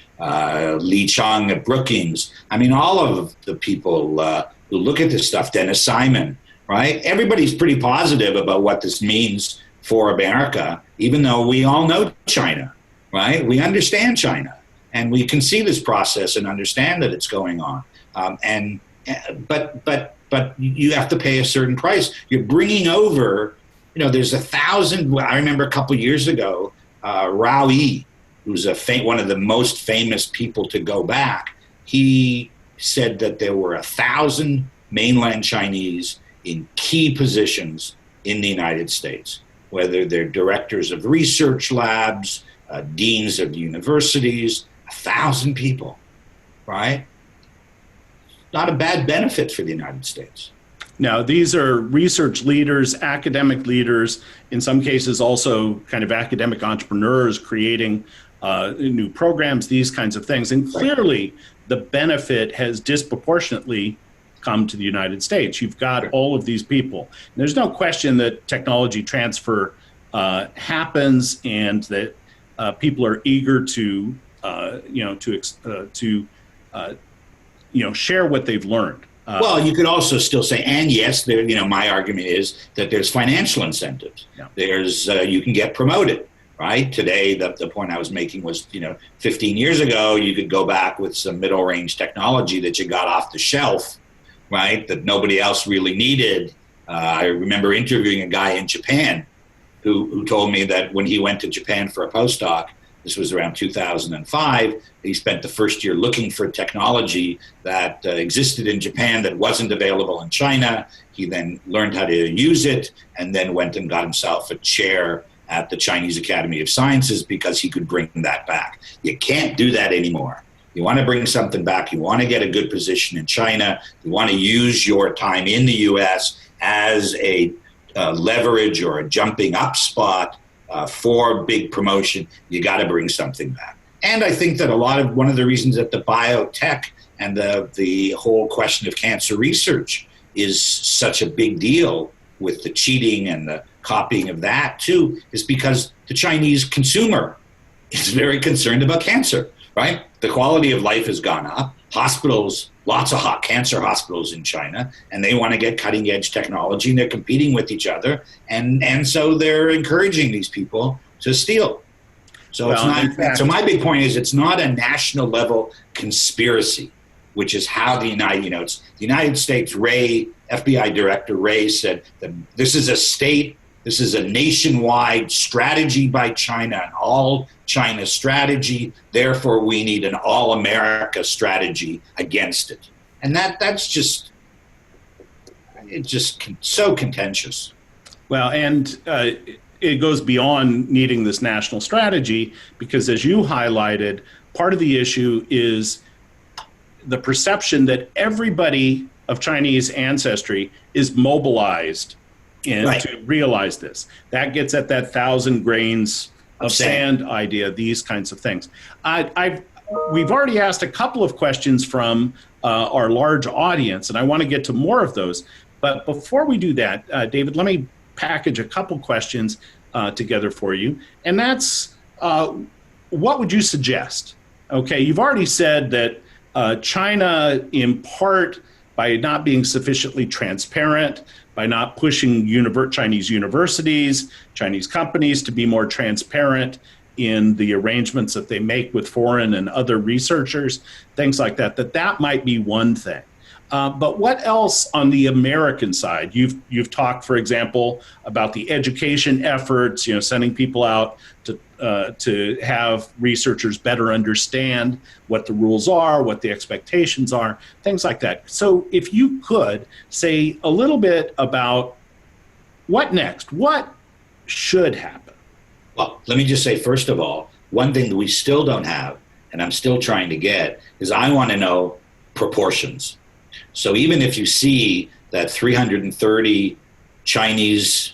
Lee Chung at Brookings. I mean, all of the people who look at this stuff, Dennis Simon, right? Everybody's pretty positive about what this means for America, even though we all know China, right? We understand China, and we can see this process and understand that it's going on. But you have to pay a certain price. You're bringing over, there's 1,000. I remember a couple of years ago, Rao Yi, who's one of the most famous people to go back. He said that there were 1,000 mainland Chinese in key positions in the United States, whether they're directors of research labs, deans of universities, 1,000 people, right? Not a bad benefit for the United States. Now, these are research leaders, academic leaders, in some cases also kind of academic entrepreneurs creating new programs, these kinds of things. And clearly, the benefit has disproportionately come to the United States. You've got all of these people. And there's no question that technology transfer happens, and that people are eager to share what they've learned. Well, you could also still say, and yes, my argument is that there's financial incentives. Yeah. There's you can get promoted, right? Today, the point I was making was, 15 years ago, you could go back with some middle range technology that you got off the shelf, right? That nobody else really needed. I remember interviewing a guy in Japan who told me that when he went to Japan for a postdoc, this was around 2005. He spent the first year looking for technology that existed in Japan that wasn't available in China. He then learned how to use it, and then went and got himself a chair at the Chinese Academy of Sciences because he could bring that back. You can't do that anymore. You want to bring something back. You want to get a good position in China. You want to use your time in the U.S. as a leverage or a jumping up spot for big promotion. You got to bring something back. And I think that one of the reasons that the biotech and the whole question of cancer research is such a big deal with the cheating and the copying of that too, is because the Chinese consumer is very concerned about cancer, right? The quality of life has gone up. Hospitals, lots of cancer hospitals in China, and they want to get cutting edge technology, and they're competing with each other. And so they're encouraging these people to steal. So so my big point is, it's not a national level conspiracy, which is how the United States, FBI Director Wray said that this is a nationwide strategy by China, an all China strategy. Therefore, we need an all America strategy against it. And that's just so contentious. Well, and it goes beyond needing this national strategy, because as you highlighted, part of the issue is the perception that everybody of Chinese ancestry is mobilized to realize this. That gets at that 1,000 grains of sand idea, these kinds of things. We've already asked a couple of questions from our large audience, and I want to get to more of those. But before we do that, David, let me package a couple questions together for you. And that's, what would you suggest? Okay, you've already said that China, in part, by not being sufficiently transparent, by not pushing Chinese universities, Chinese companies to be more transparent in the arrangements that they make with foreign and other researchers, things like that, that might be one thing. But what else on the American side? You've talked, for example, about the education efforts, sending people out to to have researchers better understand what the rules are, what the expectations are, things like that. So if you could say a little bit about what next, what should happen? Well, let me just say, first of all, one thing that we still don't have, and I'm still trying to get, is I want to know proportions. So even if you see that 330 Chinese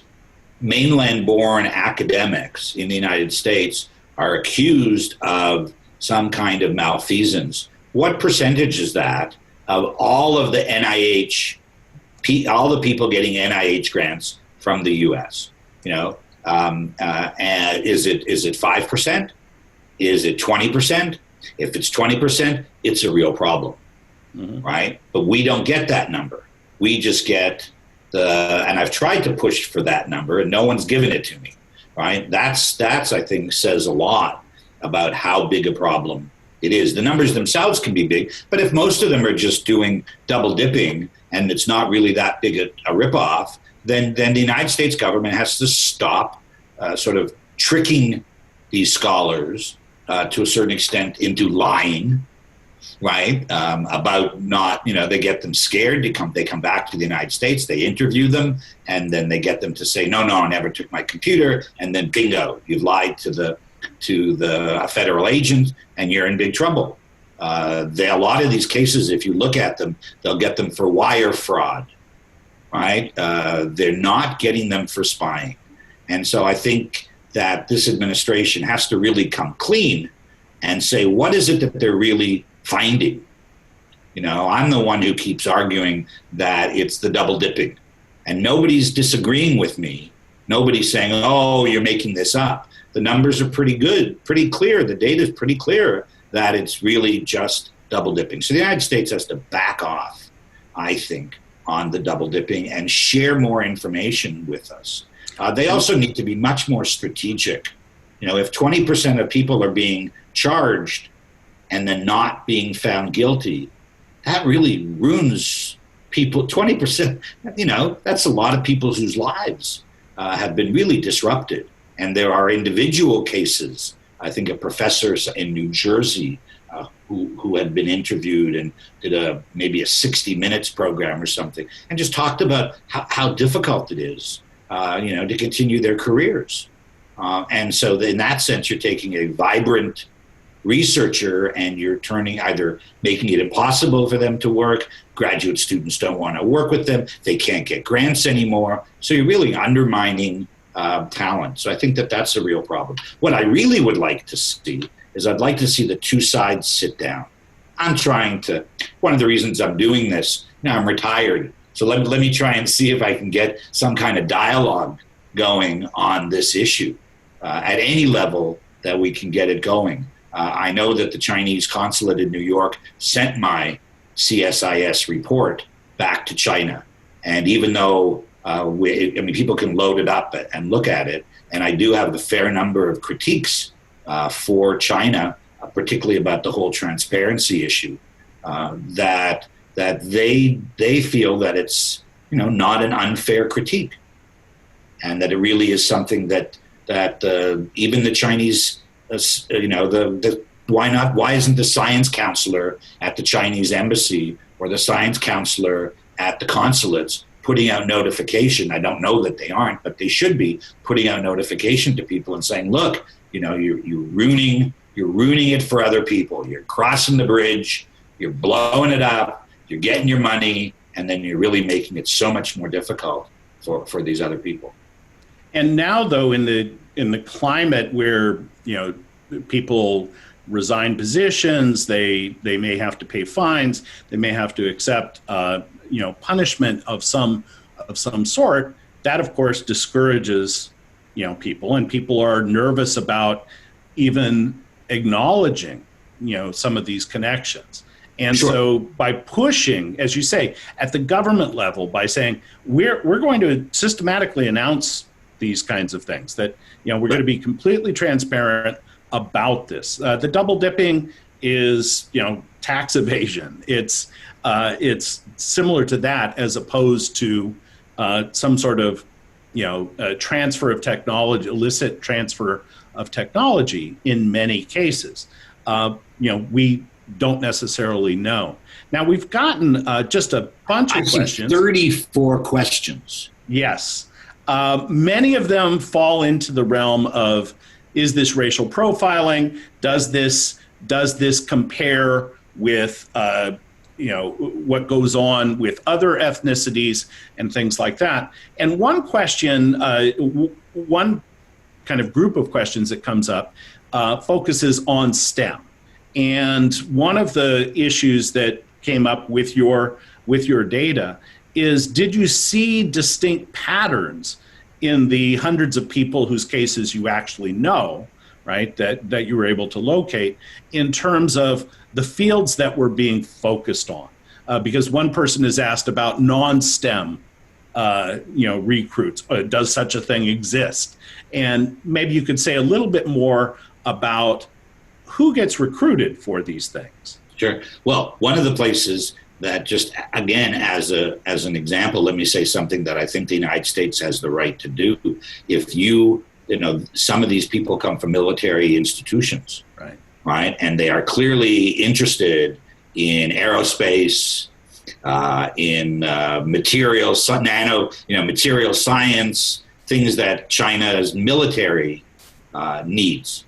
mainland-born academics in the United States are accused of some kind of malfeasance, what percentage is that of all of the NIH, all the people getting NIH grants from the U.S.? And is it 5%? Is it 20%? If it's 20%, it's a real problem, right? But we don't get that number. We just get and I've tried to push for that number, and no one's given it to me, right? That's I think says a lot about how big a problem it is. The numbers themselves can be big, but if most of them are just doing double dipping and it's not really that big a ripoff, then the United States government has to stop sort of tricking these scholars to a certain extent into lying, right? About not, they get them scared. They come back to the United States, they interview them, and then they get them to say, no, I never took my computer. And then bingo, you've lied to the federal agent and you're in big trouble. A lot of these cases, if you look at them, they'll get them for wire fraud, right? They're not getting them for spying. And so I think that this administration has to really come clean and say, what is it that they're really finding? I'm the one who keeps arguing that it's the double dipping, and nobody's disagreeing with me. Nobody's saying, oh, you're making this up. The numbers are pretty good, pretty clear. The data is pretty clear that it's really just double dipping. So the United States has to back off, I think, on the double dipping and share more information with us. They also need to be much more strategic. If 20% of people are being charged and then not being found guilty, that really ruins people. 20%, that's a lot of people whose lives have been really disrupted. And there are individual cases. I think a professor in New Jersey who had been interviewed and did maybe a 60 Minutes program or something, and just talked about how difficult it is, to continue their careers. And so in that sense, you're taking a vibrant researcher and you're either making it impossible for them to work. Graduate students don't want to work with them. They can't get grants anymore. So you're really undermining talent. So I think that's a real problem. What I really would like to see is I'd like to see the two sides sit down. One of the reasons I'm doing this, now I'm retired, so let me try and see if I can get some kind of dialogue going on this issue at any level that we can get it going. I know that the Chinese consulate in New York sent my CSIS report back to China. And even though people can load it up and look at it, and I do have a fair number of critiques for China, particularly about the whole transparency issue, that they feel that it's not an unfair critique, and that it really is something that even the Chinese, why isn't the science counselor at the Chinese embassy or the science counselor at the consulates putting out notification? I don't know that they aren't, but they should be putting out notification to people and saying, look, you're ruining it for other people. You're crossing the bridge, you're blowing it up, you're getting your money, and then you're really making it so much more difficult for these other people. And now, though, in the climate where people resign positions, they may have to pay fines, they may have to accept punishment of some sort. That, of course, discourages people, and people are nervous about even acknowledging some of these connections. And sure. So by pushing, as you say, at the government level, by saying we're going to systematically announce these kinds of things, that we're going to be completely transparent about this. The double dipping is tax evasion. It's similar to that, as opposed to some sort of transfer of technology, illicit transfer of technology in many cases. We don't necessarily know. Now, we've gotten just a bunch of questions. 34 questions. Yes. Many of them fall into the realm of, is this racial profiling? Does this compare with what goes on with other ethnicities and things like that? And one question, one kind of group of questions that comes up focuses on STEM. And one of the issues that came up with your data is, did you see distinct patterns in the hundreds of people whose cases you actually know, right, that you were able to locate, in terms of the fields that were being focused on? Because one person is asked about non-STEM recruits. Does such a thing exist? And maybe you could say a little bit more about who gets recruited for these things. Sure. Well, one of the places that, just again, as an example, let me say something that I think the United States has the right to do. If some of these people come from military institutions, right, and they are clearly interested in aerospace, in material science, things that China's military needs.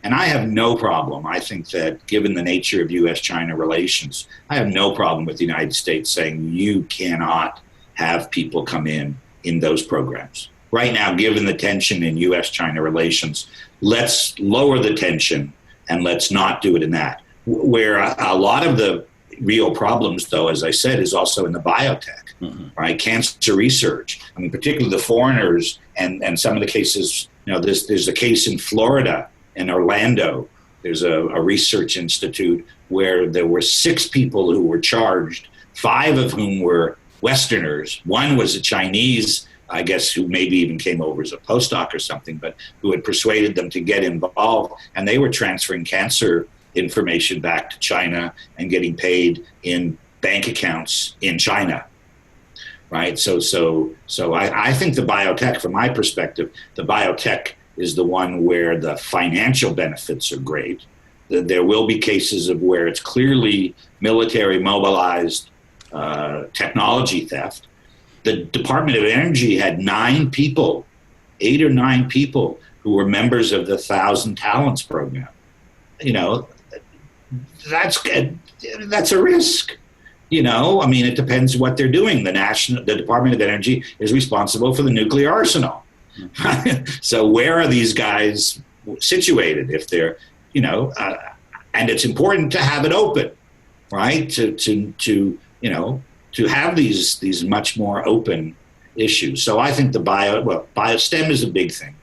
And I have no problem. I think that given the nature of U.S. China relations, I have no problem with the United States saying you cannot have people come in those programs. Right now, given the tension in U.S. China relations, let's lower the tension and let's not do it in that. Where a lot of the real problems, though, as I said, is also in the biotech, right? Cancer research. I mean, particularly the foreigners and some of the cases, there's a case in Florida, in Orlando. There's a research institute where there were 6 people who were charged, 5 of whom were Westerners. One was a Chinese, I guess, who maybe even came over as a postdoc or something, but who had persuaded them to get involved. And they were transferring cancer information back to China and getting paid in bank accounts in China. Right. So I think the biotech, from my perspective, the biotech is the one where the financial benefits are great. There will be cases of where it's clearly military mobilized technology theft. The Department of Energy had 8 or 9 people who were members of the 1,000 Talents program. That's a risk. I mean, it depends what they're doing. The Department of Energy is responsible for the nuclear arsenal. So where are these guys situated? If they're, and it's important to have it open, right? To have these much more open issues. So I think STEM is a big thing,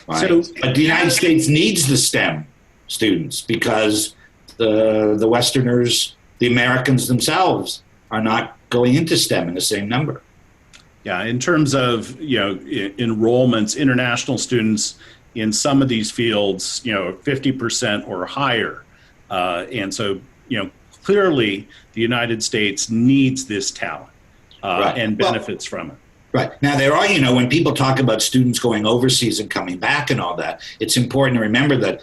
right? But the United States needs the STEM students because the Westerners, the Americans themselves, are not going into STEM in the same number. Yeah, in terms of enrollments, international students in some of these fields, 50% or higher, and so clearly the United States needs this talent and benefits from it. Right. Now, there are, when people talk about students going overseas and coming back and all that, it's important to remember that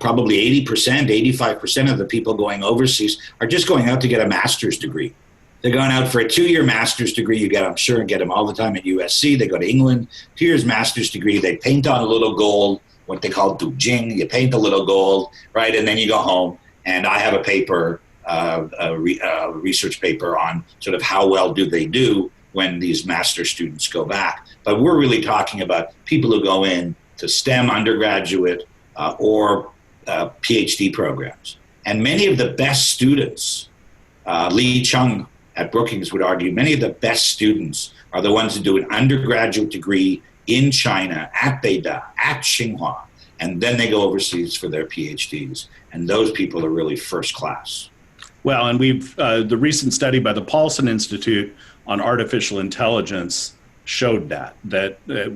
probably 80%, 85% of the people going overseas are just going out to get a master's degree. They're going out for a 2-year master's degree. You get, I'm sure, get them all the time at USC. They go to England, 2 years master's degree. They paint on a little gold, what they call dujing. You paint a little gold, right? And then you go home. And I have a paper, a research paper on sort of how well do they do when these master students go back. But we're really talking about people who go in to STEM undergraduate or PhD programs. And many of the best students, Lee Chung at Brookings would argue, many of the best students are the ones who do an undergraduate degree in China at Beida, at Tsinghua, and then they go overseas for their PhDs. And those people are really first class. Well, and the recent study by the Paulson Institute on artificial intelligence showed that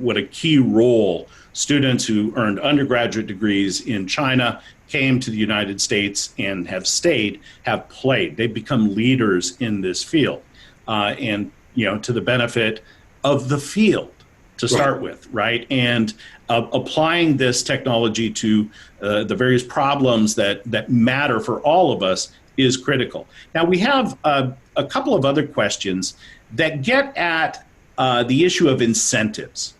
what a key role students who earned undergraduate degrees in China, came to the United States and have stayed, have played. They've become leaders in this field, and to the benefit of the field to start with, right? And applying this technology to the various problems that matter for all of us is critical. Now, we have a couple of other questions that get at the issue of incentives.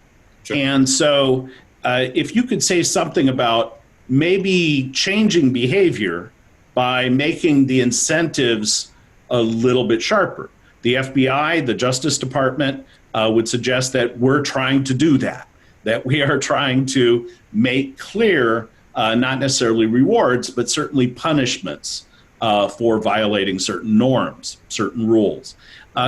Sure. And so if you could say something about maybe changing behavior by making the incentives a little bit sharper. The FBI, the Justice Department would suggest that we're trying to do that we are trying to make clear, not necessarily rewards, but certainly punishments for violating certain norms, certain rules.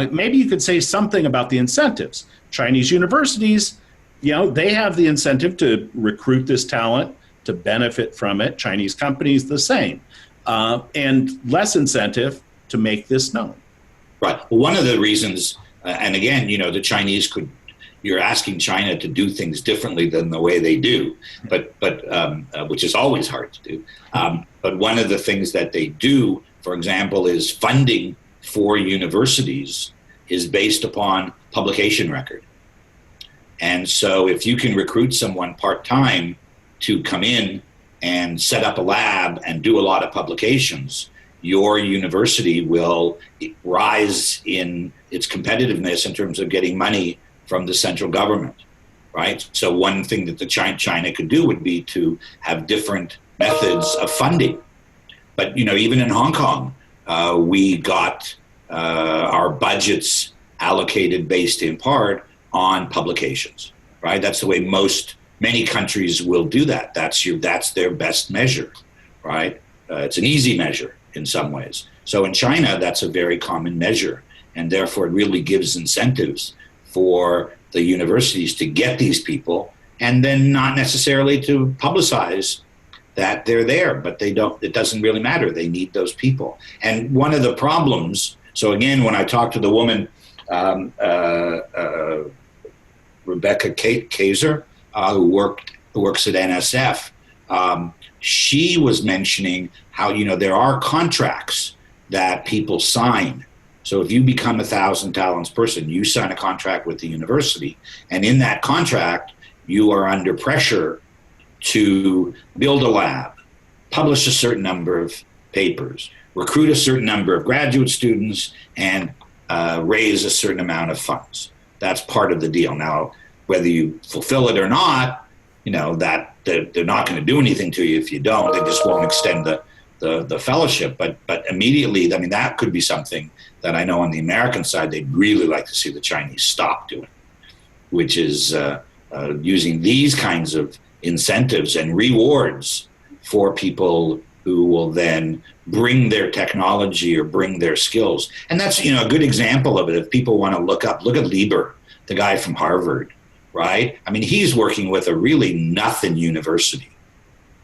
Maybe you could say something about the incentives. Chinese universities, they have the incentive to recruit this talent, to benefit from it. Chinese companies, the same. And less incentive to make this known. Right. Well, one of the reasons, and again, the Chinese you're asking China to do things differently than the way they do, but which is always hard to do. But one of the things that they do, for example, is funding for universities is based upon publication record. And so if you can recruit someone part-time to come in and set up a lab and do a lot of publications, your university will rise in its competitiveness in terms of getting money from the central government, right? So one thing that China could do would be to have different methods of funding. But, even in Hong Kong, we got our budgets allocated based in part on publications, right? That's the way many countries will do that. That's their best measure, right? It's an easy measure in some ways. So in China, that's a very common measure, and therefore it really gives incentives for the universities to get these people, and then not necessarily to publicize that they're there, but they don't. It doesn't really matter. They need those people. And one of the problems. So again, when I talked to the woman, Rebecca Kaiser, who works at NSF, she was mentioning how there are contracts that people sign. So if you become a 1,000 talents person, you sign a contract with the university, and in that contract, you are under pressure to build a lab, publish a certain number of papers, recruit a certain number of graduate students, and raise a certain amount of funds. That's part of the deal. Now, whether you fulfill it or not, that they're not going to do anything to you if you don't. They just won't extend the fellowship. But immediately, that could be something that I know on the American side they'd really like to see the Chinese stop doing, which is using these kinds of incentives and rewards for people who will then bring their technology or bring their skills. And that's, a good example of it. If people want to look at Lieber, the guy from Harvard, right? He's working with a really nothing university,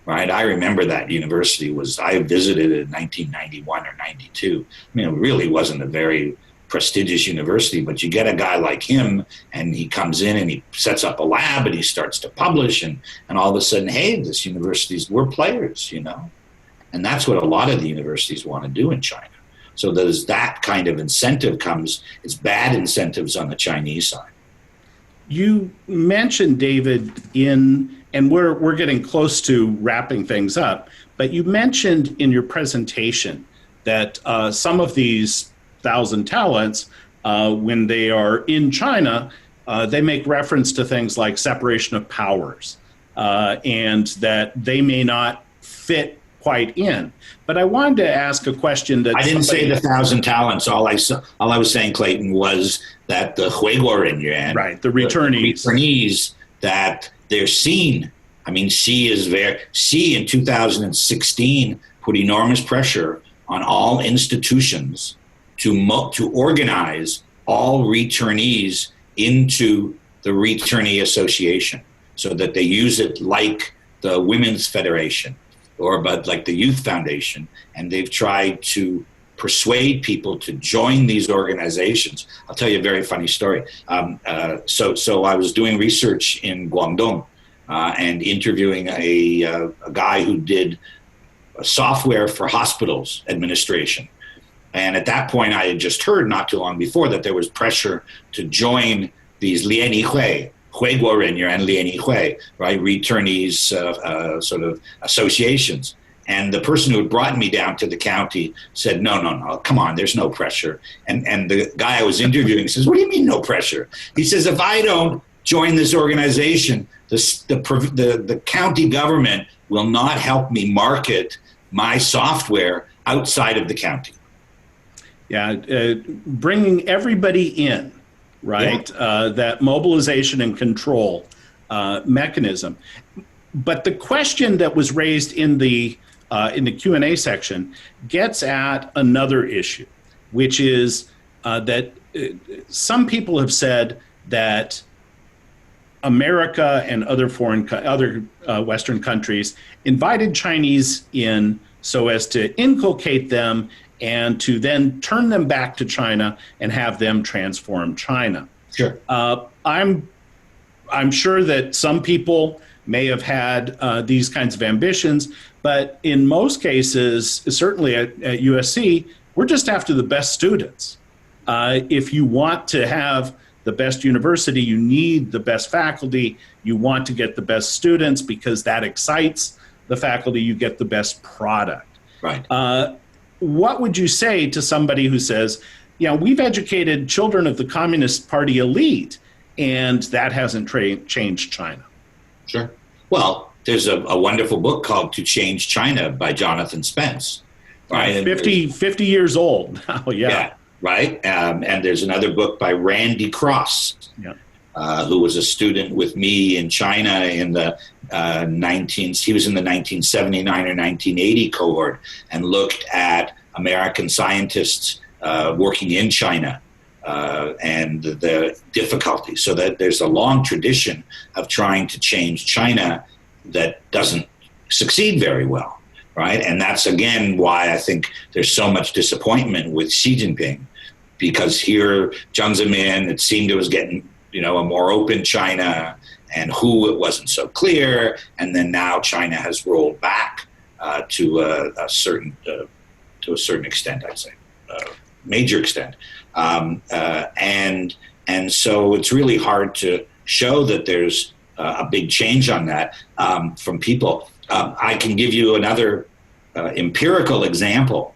right? I remember that university I visited it in 1991 or 92. It really wasn't a very prestigious university, but you get a guy like him and he comes in and he sets up a lab and he starts to publish and all of a sudden, hey, this we're players, And that's what a lot of the universities want to do in China. So there's that kind of incentive comes. It's bad incentives on the Chinese side. You mentioned, David, and we're getting close to wrapping things up, but you mentioned in your presentation that some of these 1,000 talents, when they are in China, they make reference to things like separation of powers, and that they may not fit quite in. But I wanted to ask a question that I didn't say the 1,000 talents. All I was saying, Clayton, was that the 回国人员, right, the returnees, that they're seen. Xi in 2016 put enormous pressure on all institutions to organize all returnees into the returnee association, so that they use it like the Women's Federation but like the Youth Foundation, and they've tried to persuade people to join these organizations. I'll tell you a very funny story. So I was doing research in Guangdong and interviewing a guy who did software for hospitals administration. And at that point, I had just heard not too long before that there was pressure to join these 联谊会回国人 and Lianyihui, right? Returnees sort of associations. And the person who had brought me down to the county said, no, come on, there's no pressure. And the guy I was interviewing says, what do you mean no pressure? He says, if I don't join this organization, the county government will not help me market my software outside of the county. Yeah, bringing everybody in, right? Yeah. That mobilization and control mechanism. But the question that was raised in the Q&A section gets at another issue, which is that some people have said that America and other Western countries invited Chinese in so as to inculcate them and to then turn them back to China and have them transform China. Sure. I'm sure that some people may have had these kinds of ambitions, but in most cases, certainly at USC, we're just after the best students. If you want to have the best university, you need the best faculty. You want to get the best students because that excites the faculty. You get the best product. Right. What would you say to somebody who says, we've educated children of the Communist Party elite, and that hasn't changed China? Sure. Well, there's a wonderful book called To Change China by Jonathan Spence. Right? 50 years old now, yeah. Right. And there's another book by Randy Cross, who was a student with me in China in the he was in the 1979 or 1980 cohort and looked at American scientists working in China and the difficulties. So that there's a long tradition of trying to change China that doesn't succeed very well. Right. And that's, again, why I think there's so much disappointment with Xi Jinping, because here Jiang Zemin, it seemed it was getting, a more open China, and who it wasn't so clear. And then now China has rolled back to a certain extent, I'd say, major extent. And so it's really hard to show that there's a big change on that from people. I can give you another empirical example.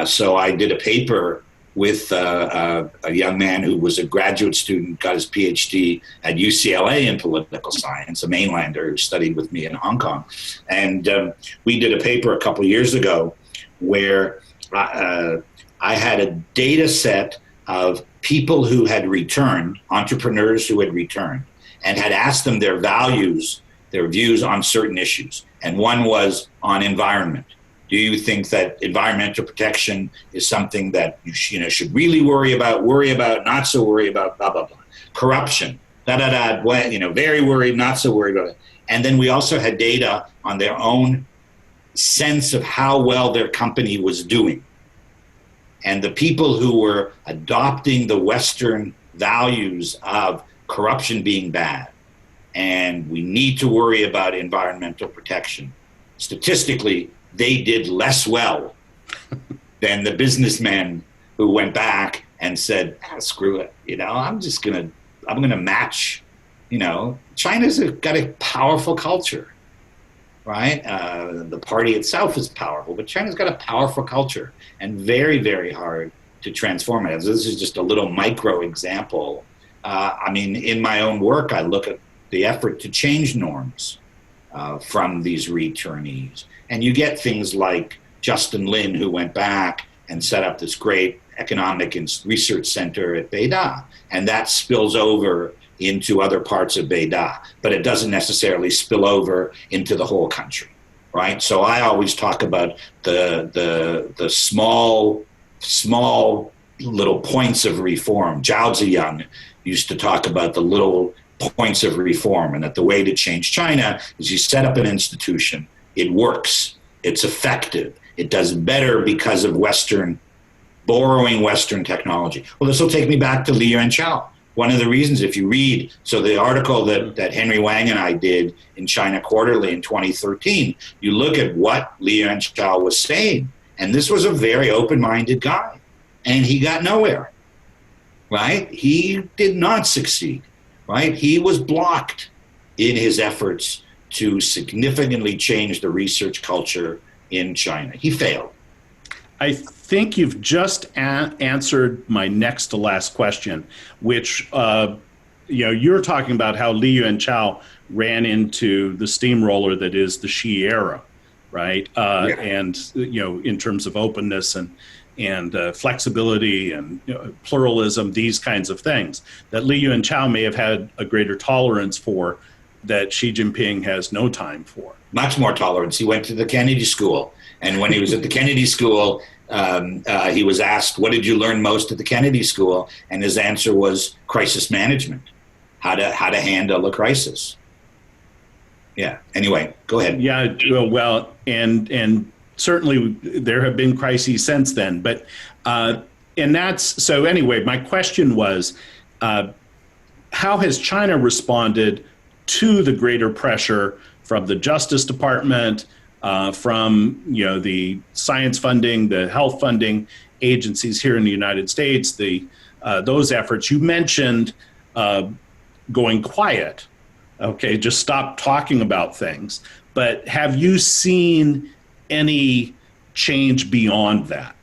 So I did a paper with a young man who was a graduate student, got his PhD at UCLA in political science, a mainlander who studied with me in Hong Kong. And we did a paper a couple years ago where I had a data set of people who had returned, entrepreneurs who had returned, and had asked them their views on certain issues. And one was on environment. Do you think that environmental protection is something that you should really worry about, not so worry about, blah, blah, blah. Corruption, very worried, not so worried about it. And then we also had data on their own sense of how well their company was doing. And the people who were adopting the Western values of corruption being bad, and we need to worry about environmental protection, statistically, they did less well than the businessmen who went back and said, screw it, I'm going to match, China's got a powerful culture, right? The party itself is powerful, but China's got a powerful culture and very, very hard to transform it. This is just a little micro example. In my own work, I look at the effort to change norms from these returnees. And you get things like Justin Lin, who went back and set up this great economic and research center at Beida. And that spills over into other parts of Beida, but it doesn't necessarily spill over into the whole country, right? So I always talk about the small little points of reform. Zhao Ziyang used to talk about the little points of reform, and that the way to change China is you set up an institution. It works. It's effective. It does better because of borrowing Western technology. Well, this will take me back to Li Yuanchao. One of the reasons, if you read, so the article that Henry Wang and I did in China Quarterly in 2013, you look at what Li Yuanchao was saying, and this was a very open-minded guy, and he got nowhere, right? He did not succeed. right? He was blocked in his efforts to significantly change the research culture in China. He failed. I think you've just answered my next to last question, which you're talking about how Li Yuanchao ran into the steamroller that is the Xi era, right? Yeah. And in terms of openness and flexibility and pluralism, these kinds of things that Li Yuanchao may have had a greater tolerance for, that Xi Jinping has no time for. Much more tolerance. He went to the Kennedy School, and when he was at the Kennedy School, he was asked, "What did you learn most at the Kennedy School?" And his answer was crisis management, how to handle a crisis. Yeah. Anyway, go ahead. Yeah. Well, and certainly there have been crises since then, but and that's so. Anyway, my question was, how has China responded to the greater pressure from the Justice Department, from the science funding, the health funding agencies here in the United States, those efforts? You mentioned going quiet. Okay, just stop talking about things. But have you seen any change beyond that?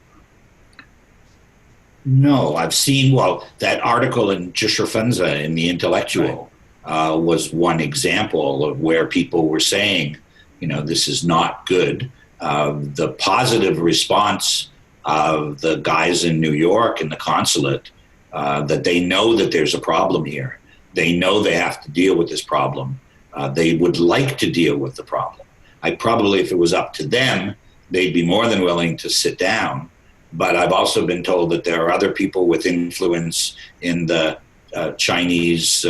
No, I've seen, that article in Zhisherfenza in The Intellectual was one example of where people were saying, this is not good. The positive response of the guys in New York in the consulate, that they know that there's a problem here. They know they have to deal with this problem. They would like to deal with the problem. Probably, if it was up to them, they'd be more than willing to sit down. But I've also been told that there are other people with influence in the Chinese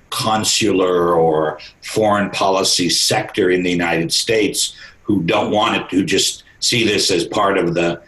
consular or foreign policy sector in the United States who don't want it, who just see this as part of the,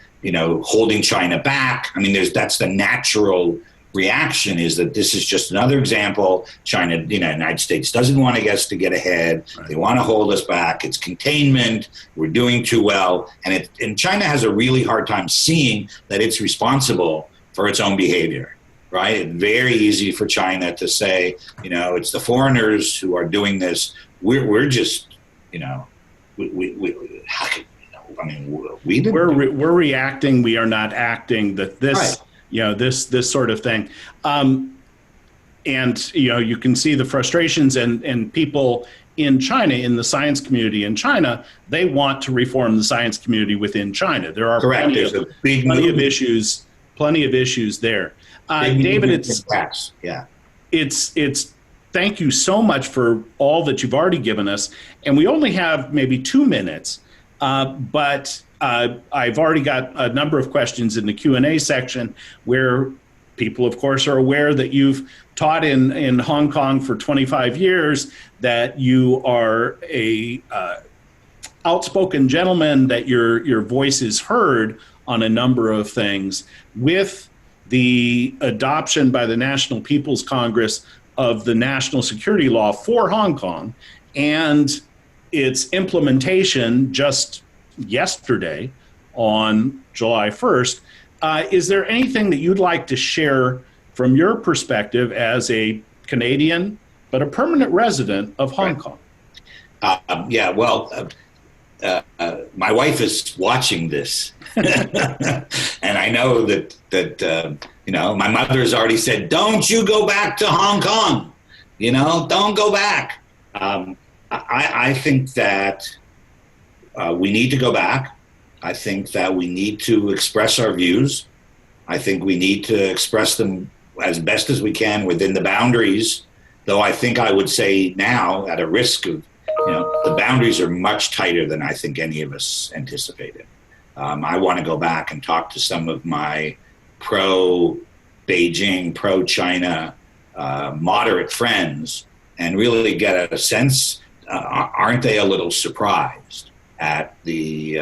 holding China back. I mean, that's the natural reaction, is that this is just another example. China, the United States doesn't want us to get ahead. Right. They want to hold us back. It's containment. We're doing too well. And China has a really hard time seeing that it's responsible for its own behavior, right? It's very easy for China to say, it's the foreigners who are doing this. We're just, we're reacting. We are not acting. That this. Right. This sort of thing. And, you can see the frustrations and people in China, in the science community in China, they want to reform the science community within China. There are plenty of issues there. David, it's thank you so much for all that you've already given us. And we only have maybe 2 minutes, but I've already got a number of questions in the Q&A section where people, of course, are aware that you've taught in Hong Kong for 25 years, that you are a outspoken gentleman, that your voice is heard on a number of things. With the adoption by the National People's Congress of the national security law for Hong Kong and its implementation just yesterday on July 1st, is there anything that you'd like to share from your perspective as a Canadian, but a permanent resident of Hong Kong? My wife is watching this, and I know that my mother has already said, "Don't you go back to Hong Kong, don't go back." I think that we need to go back. I think that we need to express our views. I think we need to express them as best as we can within the boundaries, though I think I would say now, at a risk of, the boundaries are much tighter than I think any of us anticipated. I want to go back and talk to some of my pro-Beijing, pro-China moderate friends and really get a sense, aren't they a little surprised at the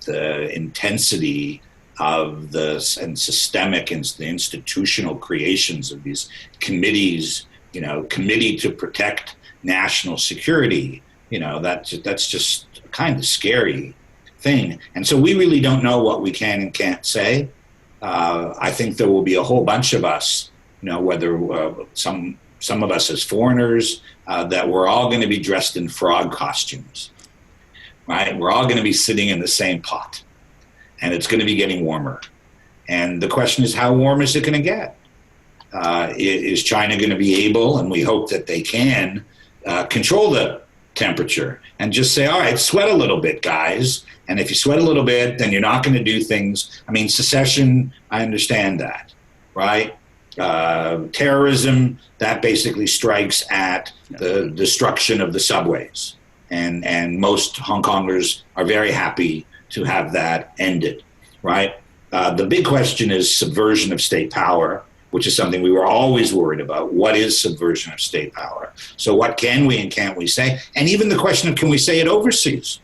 intensity of and systemic and the institutional creations of these committees, committee to protect national security, that's just a kind of scary thing. And so we really don't know what we can and can't say. I think there will be a whole bunch of us, whether some some of us as foreigners, that we're all going to be dressed in frog costumes, right? We're all going to be sitting in the same pot, and it's going to be getting warmer. And the question is, how warm is it going to get? Is China going to be able, and we hope that they can, control the temperature and just say, all right, sweat a little bit, guys. And if you sweat a little bit, then you're not going to do things. I mean, secession, I understand that, right? Terrorism, that basically strikes at the destruction of the subways. And most Hong Kongers are very happy to have that ended, right? The big question is subversion of state power, which is something we were always worried about. What is subversion of state power? So what can we and can't we say? And even the question of, can we say it overseas?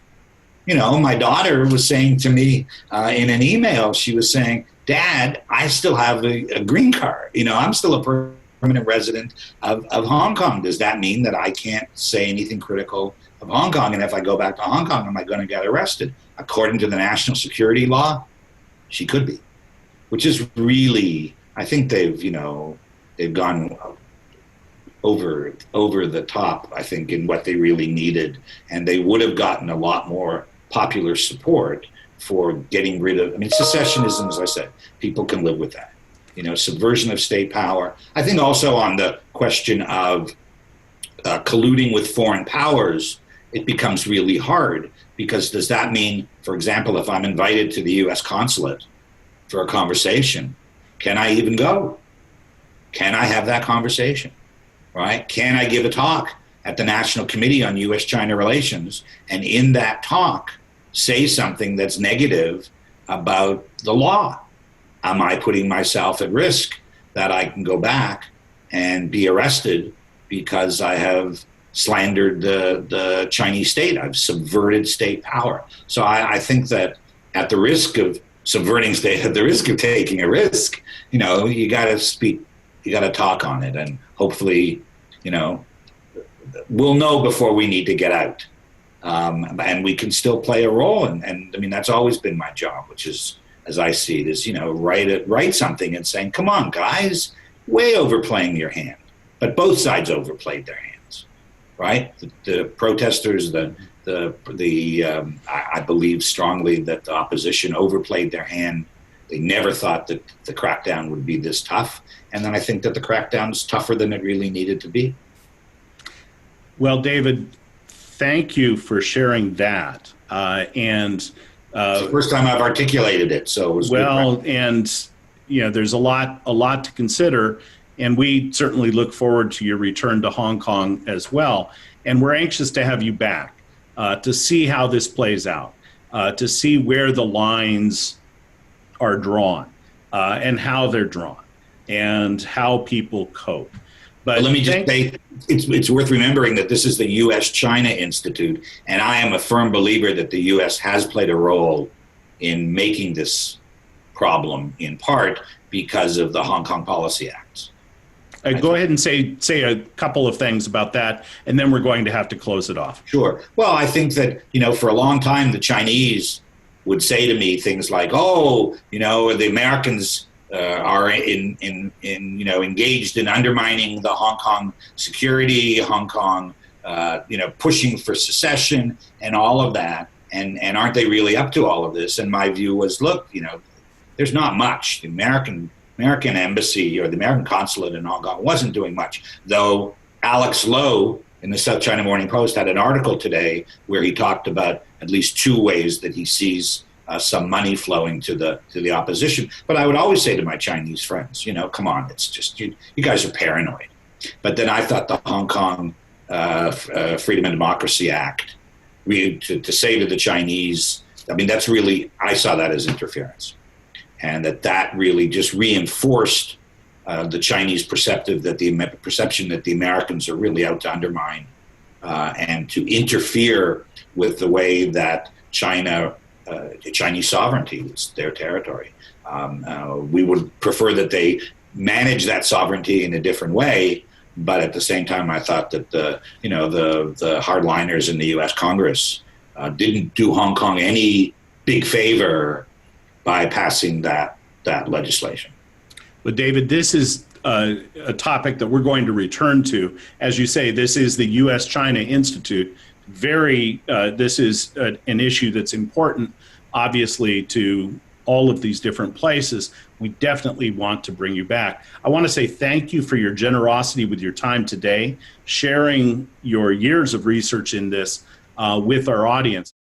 You know, my daughter was saying to me in an email, she was saying, Dad, I still have a green card. You know, I'm still a permanent resident of Hong Kong. Does that mean that I can't say anything critical of Hong Kong? And if I go back to Hong Kong, am I going to get arrested? According to the national security law, she could be, which is really, I think they've gone over the top, I think, in what they really needed. And they would have gotten a lot more popular support for getting rid of, I mean, secessionism, as I said, people can live with that. You know, subversion of state power. I think also on the question of colluding with foreign powers, it becomes really hard, because does that mean, for example, if I'm invited to the U.S. consulate for a conversation, can I even go? Can I have that conversation, right? Can I give a talk at the National Committee on U.S. China Relations, and in that talk say something that's negative about the law? Am I putting myself at risk that I can go back and be arrested because I have slandered the Chinese state? I've subverted state power. So I think that at the risk of subverting state, at the risk of taking a risk, you know, you got to speak, you got to talk on it, and hopefully, you know, we'll know before we need to get out, and we can still play a role. And I mean, that's always been my job, which is, as I see it, is, you know, write something and saying, come on, guys, way overplaying your hand. But both sides overplayed their hands, right? The protesters, I believe strongly that the opposition overplayed their hand. They never thought that the crackdown would be this tough. And then I think that the crackdown is tougher than it really needed to be. Well, David, thank you for sharing that. It's the first time I've articulated it, so it was well. Good. And you know, there's a lot to consider, and we certainly look forward to your return to Hong Kong as well. And we're anxious to have you back to see how this plays out, to see where the lines are drawn and how they're drawn and how people cope. But let me just say, it's worth remembering that this is the U.S. China Institute, and I am a firm believer that the U.S. has played a role in making this problem, in part because of the Hong Kong Policy Acts. Go ahead and say a couple of things about that, and then we're going to have to close it off. Sure. Well, I think that, you know, for a long time, the Chinese would say to me things like, oh, you know, the Americans are engaged in undermining the Hong Kong security, Hong Kong, pushing for secession and all of that. And aren't they really up to all of this? And my view was, look, you know, there's not much. The American embassy or the American consulate in Hong Kong wasn't doing much, though Alex Lowe in the South China Morning Post had an article today where he talked about at least two ways that he sees some money flowing to the opposition. But I would always say to my Chinese friends, you know, come on, it's just, you guys are paranoid. But then I thought the Hong Kong Freedom and Democracy Act, to say to the Chinese, I mean, that's really, I saw that as interference. And that really just reinforced the Chinese perception that the Americans are really out to undermine and to interfere with the way that Chinese sovereignty is their territory. We would prefer that they manage that sovereignty in a different way, but at the same time, I thought that the hardliners in the U.S. Congress didn't do Hong Kong any big favor by passing that legislation. But David, this is a topic that we're going to return to. As you say, this is the U.S. China Institute. This is an issue that's important, obviously, to all of these different places. We definitely want to bring you back. I want to say thank you for your generosity with your time today, sharing your years of research in this with our audience.